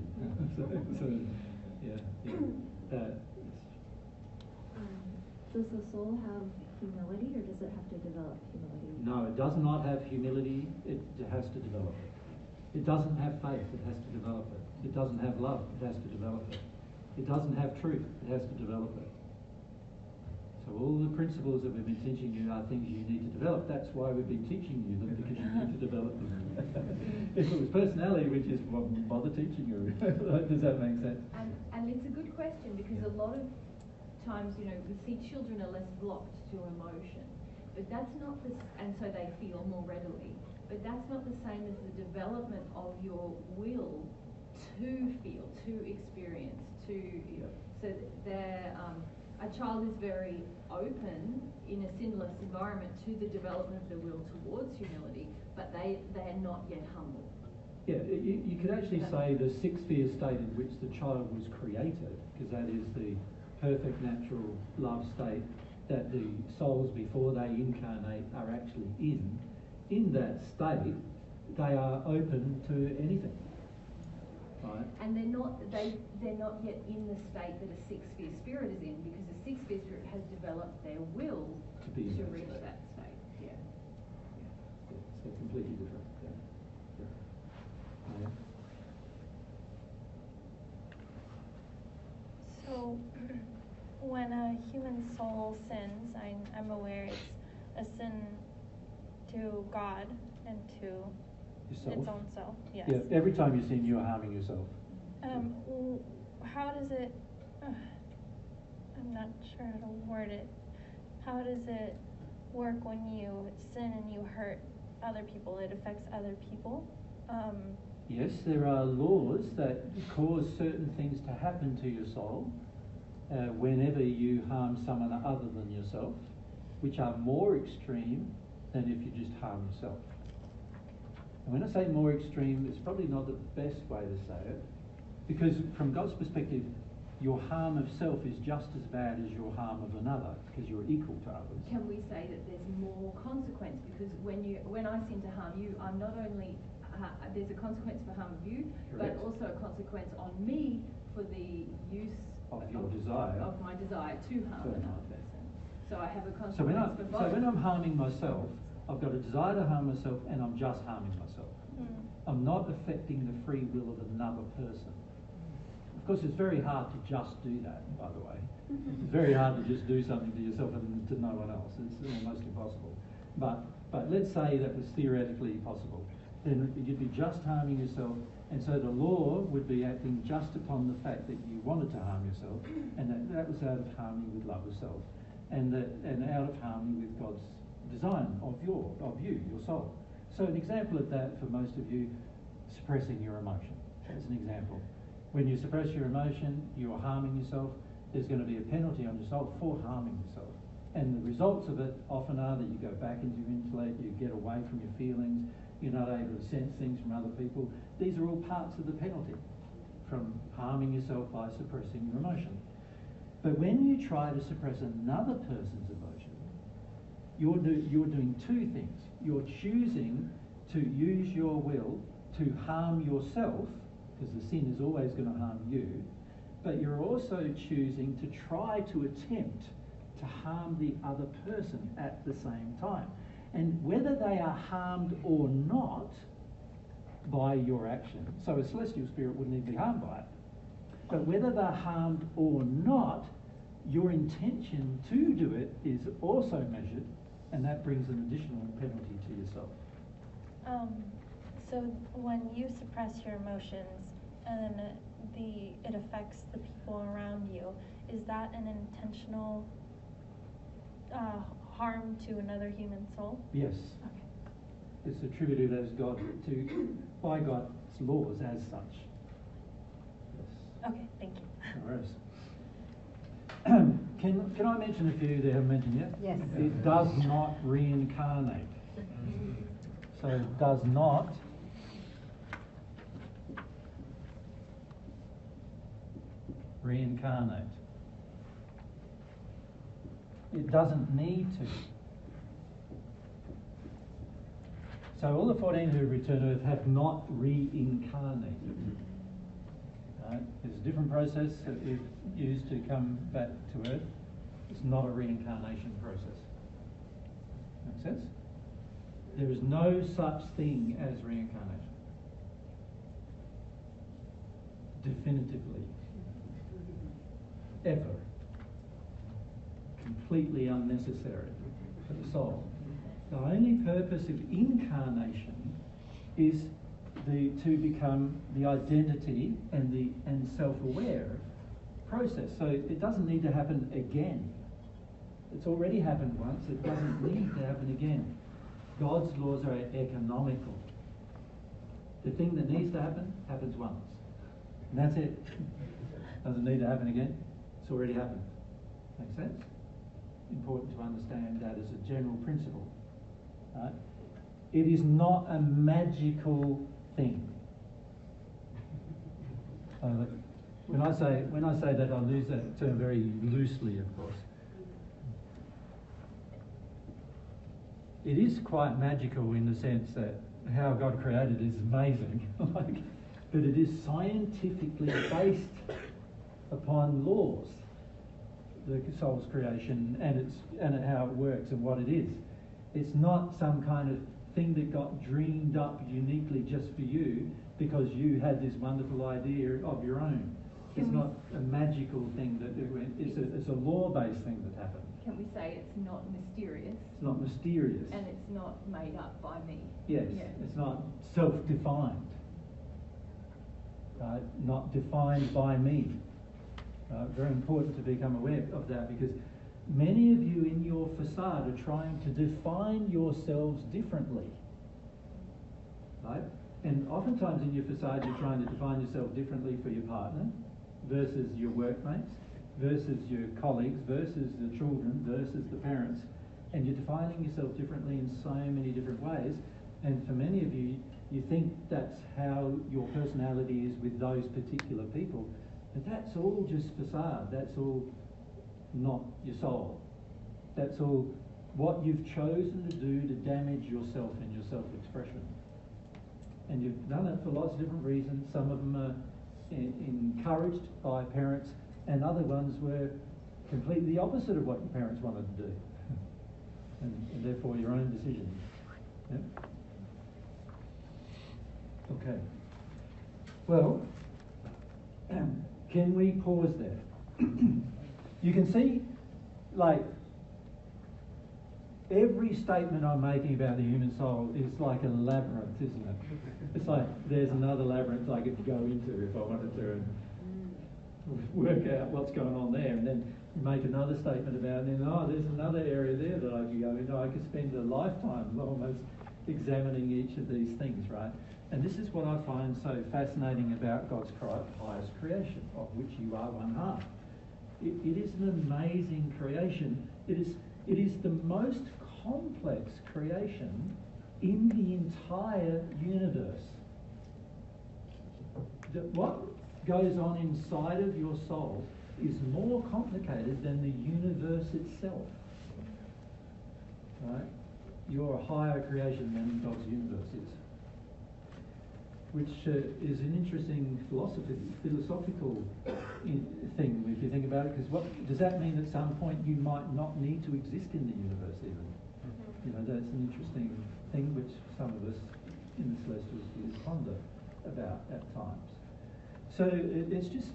Does the soul have humility, or does it have to develop humility? No, it does not have humility. It has to develop it. It doesn't have faith. It has to develop it. It doesn't have love. It has to develop it. It doesn't have truth. It has to develop it. So all the principles that we've been teaching you are things you need to develop. That's why we've been teaching you them, because you need to develop them. If it was personality, we'd just bother teaching you. Does that make sense? And it's a good question, because a lot of times, we see children are less blocked to emotion, but that's not and so they feel more readily. But that's not the same as the development of your will to feel, to experience, so a child is very open in a sinless environment to the development of the will towards humility, but they are not yet humble. Yeah, you could actually say the sixth sphere state in which the child was created, because that is the perfect natural love state that the souls before they incarnate are actually in that state, they are open to anything. Right. And they're not yet in the state that a sixth sphere spirit is in, because the sixth sphere spirit has developed their will to reach that state. Yeah. So completely different. Yeah. So when a human soul sins, I'm aware it's a sin to God and to yourself. Its own self. Yes. Yeah. Every time you sin, you are harming yourself. How does it? I'm not sure how to word it. How does it work when you sin and you hurt other people? It affects other people. Yes, there are laws that cause certain things to happen to your soul whenever you harm someone other than yourself, which are more extreme than if you just harm yourself. And when I say more extreme, it's probably not the best way to say it, because from God's perspective, your harm of self is just as bad as your harm of another, because you're equal to others. Can we say that there's more consequence? Because when I sin to harm you, I'm not only there's a consequence for harm of you, Correct. but also a consequence on me for the use of your desire, of my desire to harm another person. So I have a consequence for both. So when I'm harming myself, I've got a desire to harm myself, and I'm just harming myself. I'm not affecting the free will of another person. Of course, it's very hard to just do that, by the way. It's very hard to just do something to yourself and to no one else. It's almost impossible. But let's say that was theoretically possible. Then you'd be just harming yourself, and so the law would be acting just upon the fact that you wanted to harm yourself, and that was out of harmony with love of self, and out of harmony with God's design of you, your soul. So an example of that for most of you, suppressing your emotion. That's an example. When you suppress your emotion, you are harming yourself. There's going to be a penalty on your soul for harming yourself. And the results of it often are that you go back into your intellect, you get away from your feelings, you're not able to sense things from other people. These are all parts of the penalty from harming yourself by suppressing your emotion. But when you try to suppress another person's emotion, you're doing two things. You're choosing to use your will to harm yourself, because the sin is always going to harm you, but you're also choosing to try to attempt to harm the other person at the same time. And whether they are harmed or not by your action, so a celestial spirit wouldn't even be harmed by it, but whether they're harmed or not, your intention to do it is also measured, and that brings an additional penalty to yourself. So when you suppress your emotions and then it affects the people around you, is that an intentional harm to another human soul? Yes. Okay. It's attributed as God by God's laws as such. Yes. Okay, thank you. No worries. Can I mention a few they haven't mentioned yet? Yes. It does not reincarnate. So it does not reincarnate. It doesn't need to. So all the 14 who return to Earth have not reincarnated. Right? There's a different process that is used to come back to Earth. It's not a reincarnation process. Make sense? There is no such thing as reincarnation. Definitively. Ever. Completely unnecessary for the soul. The only purpose of incarnation is to become the identity and self-aware process. So it doesn't need to happen again. It's already happened once. It doesn't need to happen again. God's laws are economical. The thing that needs to happen happens once, and that's it. Doesn't need to happen again. It's already happened. Make sense? Important to understand that as a general principle. Right? It is not a magical thing. When I say that, I use that term very loosely, of course. It is quite magical in the sense that how God created is amazing, but it is scientifically based upon laws, the soul's creation and how it works and what it is. It's not some kind of thing that got dreamed up uniquely just for you because you had this wonderful idea of your own. It's not a magical thing that it's a law-based thing that happened. Can we say it's not mysterious? It's not mysterious. And it's not made up by me. Yes, yeah. It's not self-defined. Right? Not defined by me. Very important to become aware of that, because many of you in your facade are trying to define yourselves differently. Right? And oftentimes in your facade you're trying to define yourself differently for your partner versus your workmates, versus your colleagues, versus the children, versus the parents. And you're defining yourself differently in so many different ways. And for many of you, you think that's how your personality is with those particular people. But that's all just facade. That's all not your soul. That's all what you've chosen to do to damage yourself and your self-expression. And you've done it for lots of different reasons. Some of them are encouraged by parents, and other ones were completely the opposite of what your parents wanted to do. and therefore your own decision. Yep. Okay. Well, can we pause there? You can see, like, every statement I'm making about the human soul is like a labyrinth, isn't it? It's like there's another labyrinth I could go into if I wanted to work out what's going on there, and then make another statement about it, and then, there's another area there that I could go into. I could spend a lifetime almost examining each of these things, right? And this is what I find so fascinating about God's highest creation, of which you are one half. It is an amazing creation. It is the most complex creation in the entire universe. What goes on inside of your soul is more complicated than the universe itself. Right? You're a higher creation than God's universe is. Which is an interesting philosophical thing if you think about it, because what does that mean? At some point you might not need to exist in the universe even. You know, that's an interesting thing which some of us in the celestial spheres ponder about at times. So it's just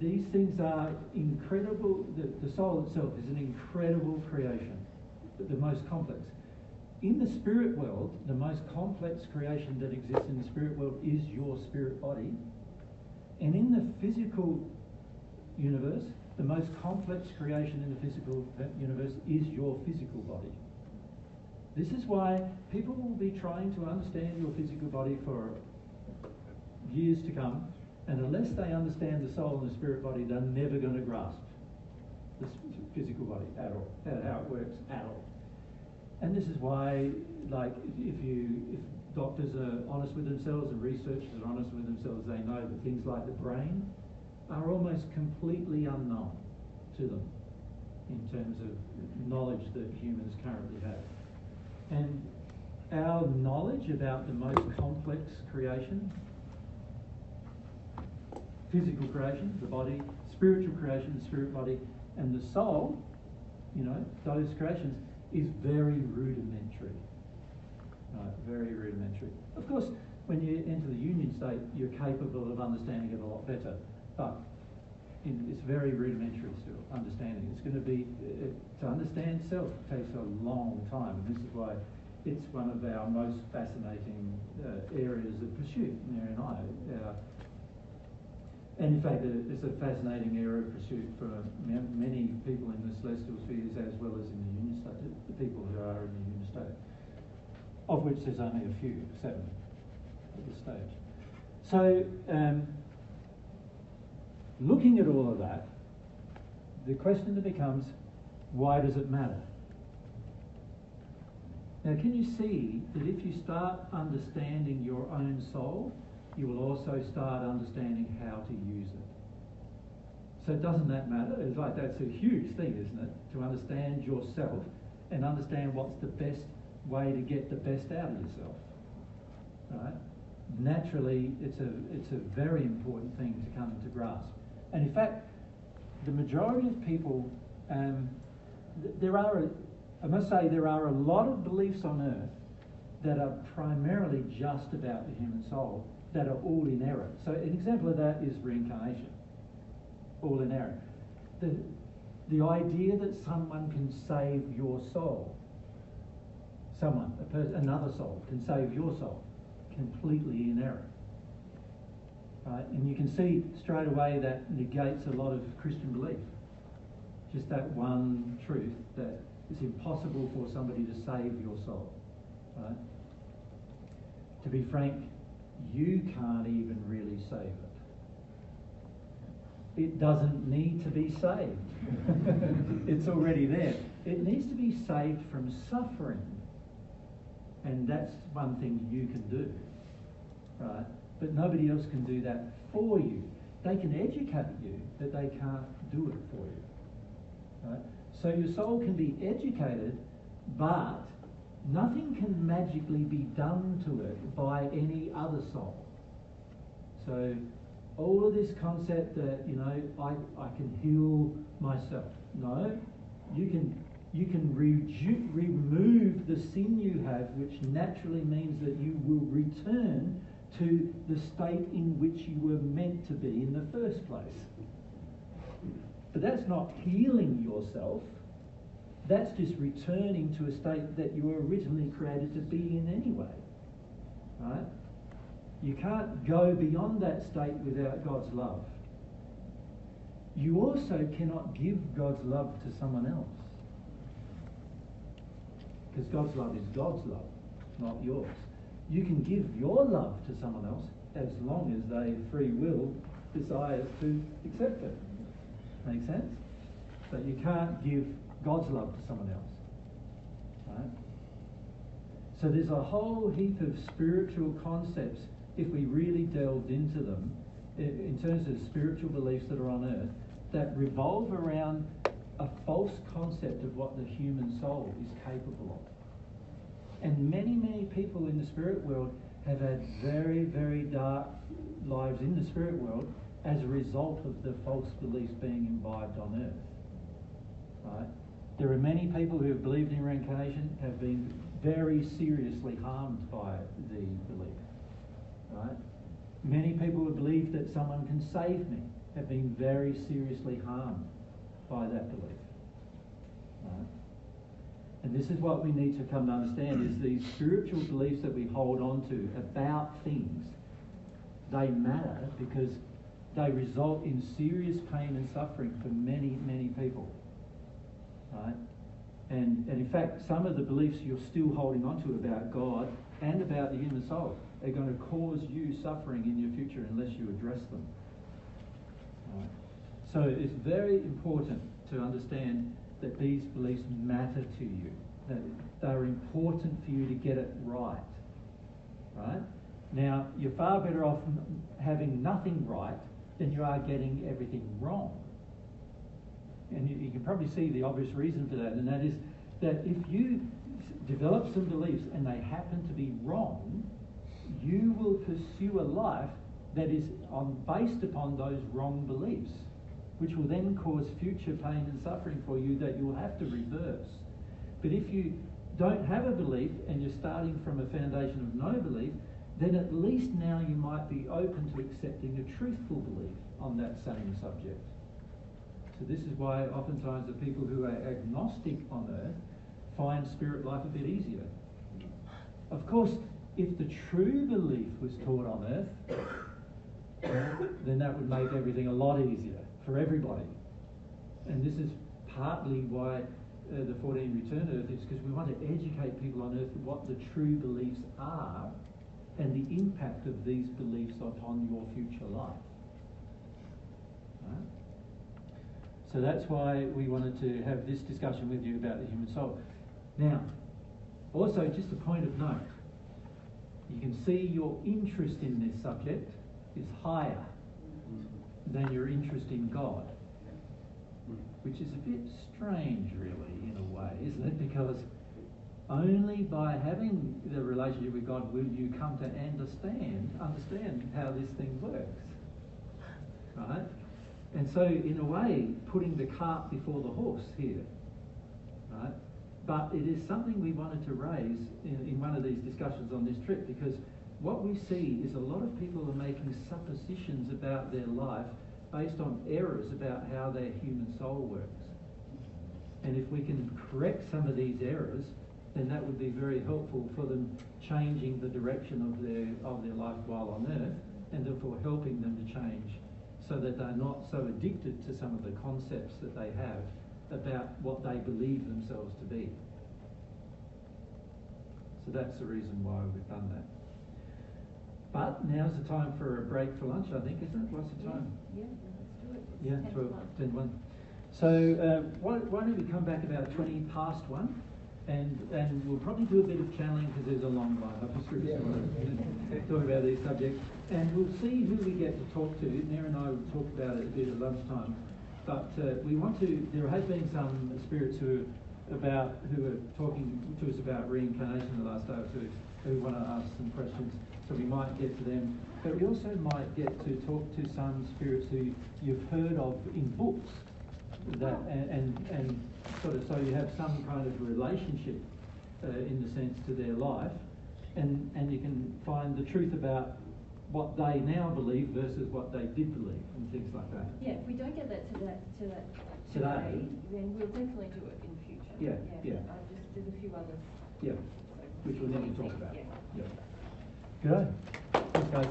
these things are incredible. The soul itself is an incredible creation, the most complex. In the spirit world, the most complex creation that exists in the spirit world is your spirit body. And in the physical universe, the most complex creation in the physical universe is your physical body. This is why people will be trying to understand your physical body for years to come, and unless they understand the soul and the spirit body, they're never going to grasp the physical body at all, how it works at all. And this is why, like, if doctors are honest with themselves and researchers are honest with themselves, they know that things like the brain are almost completely unknown to them in terms of knowledge that humans currently have. And our knowledge about the most complex creation, physical creation, the body, spiritual creation, the spirit body, and the soul, you know, those creations, is very rudimentary. Very rudimentary. Of course, when you enter the union state, you're capable of understanding it a lot better, but it's very rudimentary still, understanding. It's going to be, to understand self takes a long time, and this is why it's one of our most fascinating areas of pursuit, Mary and I. And in fact, it's a fascinating area of pursuit for many people in the celestial spheres as well as in the union state, the people who are in the union state, of which there's only a few, 7 at this stage. So, looking at all of that, the question that becomes, why does it matter? Now, can you see that if you start understanding your own soul, you will also start understanding how to use it? So doesn't that matter? It's like, that's a huge thing, isn't it? To understand yourself and understand what's the best way to get the best out of yourself, right? Naturally, it's a very important thing to come to grasp. And in fact, the majority of people, I must say, there are a lot of beliefs on earth that are primarily just about the human soul, that are all in error. So an example of that is reincarnation, all in error. The idea that someone can save your soul, another soul can save your soul, completely in error. Right? And you can see straight away that negates a lot of Christian belief. Just that one truth, that it's impossible for somebody to save your soul. Right? To be frank, you can't even really save it. It doesn't need to be saved. It's already there. It needs to be saved from suffering. And that's one thing you can do. Right? But nobody else can do that for you. They can educate you, but they can't do it for you. Right? So your soul can be educated, but nothing can magically be done to it by any other soul. So all of this concept that, you know, I can heal myself. No, you can remove the sin you have, which naturally means that you will return to the state in which you were meant to be in the first place. But that's not healing yourself. That's just returning to a state that you were originally created to be in anyway. Right? You can't go beyond that state without God's love. You also cannot give God's love to someone else. Because God's love is God's love, not yours. You can give your love to someone else as long as they free will desires to accept it. Make sense? But you can't give God's love to someone else. Right? So there's a whole heap of spiritual concepts, if we really delved into them, in terms of spiritual beliefs that are on earth, that revolve around a false concept of what the human soul is capable of. And many, many people in the spirit world have had very, very dark lives in the spirit world as a result of the false beliefs being imbibed on earth. Right? There are many people who have believed in reincarnation, have been very seriously harmed by the belief. Right? Many people who believe that someone can save me have been very seriously harmed by that belief. Right? And this is what we need to come to understand, is these spiritual beliefs that we hold on to about things, they matter because they result in serious pain and suffering for many, many people, right? And in fact, some of the beliefs you're still holding on to about God and about the human soul are going to cause you suffering in your future unless you address them. Right? So it's very important to understand that these beliefs matter to you, that they're important for you to get it right. Right? Now, you're far better off having nothing right than you are getting everything wrong. And you can probably see the obvious reason for that, and that is that if you develop some beliefs and they happen to be wrong, you will pursue a life that is based upon those wrong beliefs, which will then cause future pain and suffering for you that you'll have to reverse. But if you don't have a belief and you're starting from a foundation of no belief, then at least now you might be open to accepting a truthful belief on that same subject. So this is why oftentimes the people who are agnostic on earth find spirit life a bit easier. Of course, if the true belief was taught on earth, then that would make everything a lot easier for everybody. And this is partly why the 14 Return Earth is, because we want to educate people on earth what the true beliefs are and the impact of these beliefs upon your future life. Right? So that's why we wanted to have this discussion with you about the human soul. Now, also just a point of note, you can see your interest in this subject is higher than your interest in God, which is a bit strange really in a way, isn't it? Because only by having the relationship with God will you come to understand how this thing works, right? And so in a way, putting the cart before the horse here, right? But it is something we wanted to raise in one of these discussions on this trip, because what we see is a lot of people are making suppositions about their life based on errors about how their human soul works. And if we can correct some of these errors, then that would be very helpful for them changing the direction of their life while on earth, and therefore helping them to change so that they're not so addicted to some of the concepts that they have about what they believe themselves to be. So that's the reason why we've done that. But now's the time for a break for lunch, I think, isn't it? What's the time? Yeah, let's do it. Yeah, 10:01. So why don't we come back about 20 past 1, and we'll probably do a bit of channeling because there's a long line up the street. Talk about these subjects, and we'll see who we get to talk to. Nera and I will talk about it a bit at lunchtime. But we want to. There has been some spirits who are talking to us about reincarnation the last day or two, who want to ask some questions. So we might get to them, but we also might get to talk to some spirits who you've heard of in books, that and sort of, so you have some kind of relationship in the sense to their life, and you can find the truth about what they now believe versus what they did believe and things like that. Yeah, if we don't get that today, then we'll definitely do it in future. Yeah. There's a few others. Yeah, which we'll need to talk about. Yeah. Good. Thanks, guys.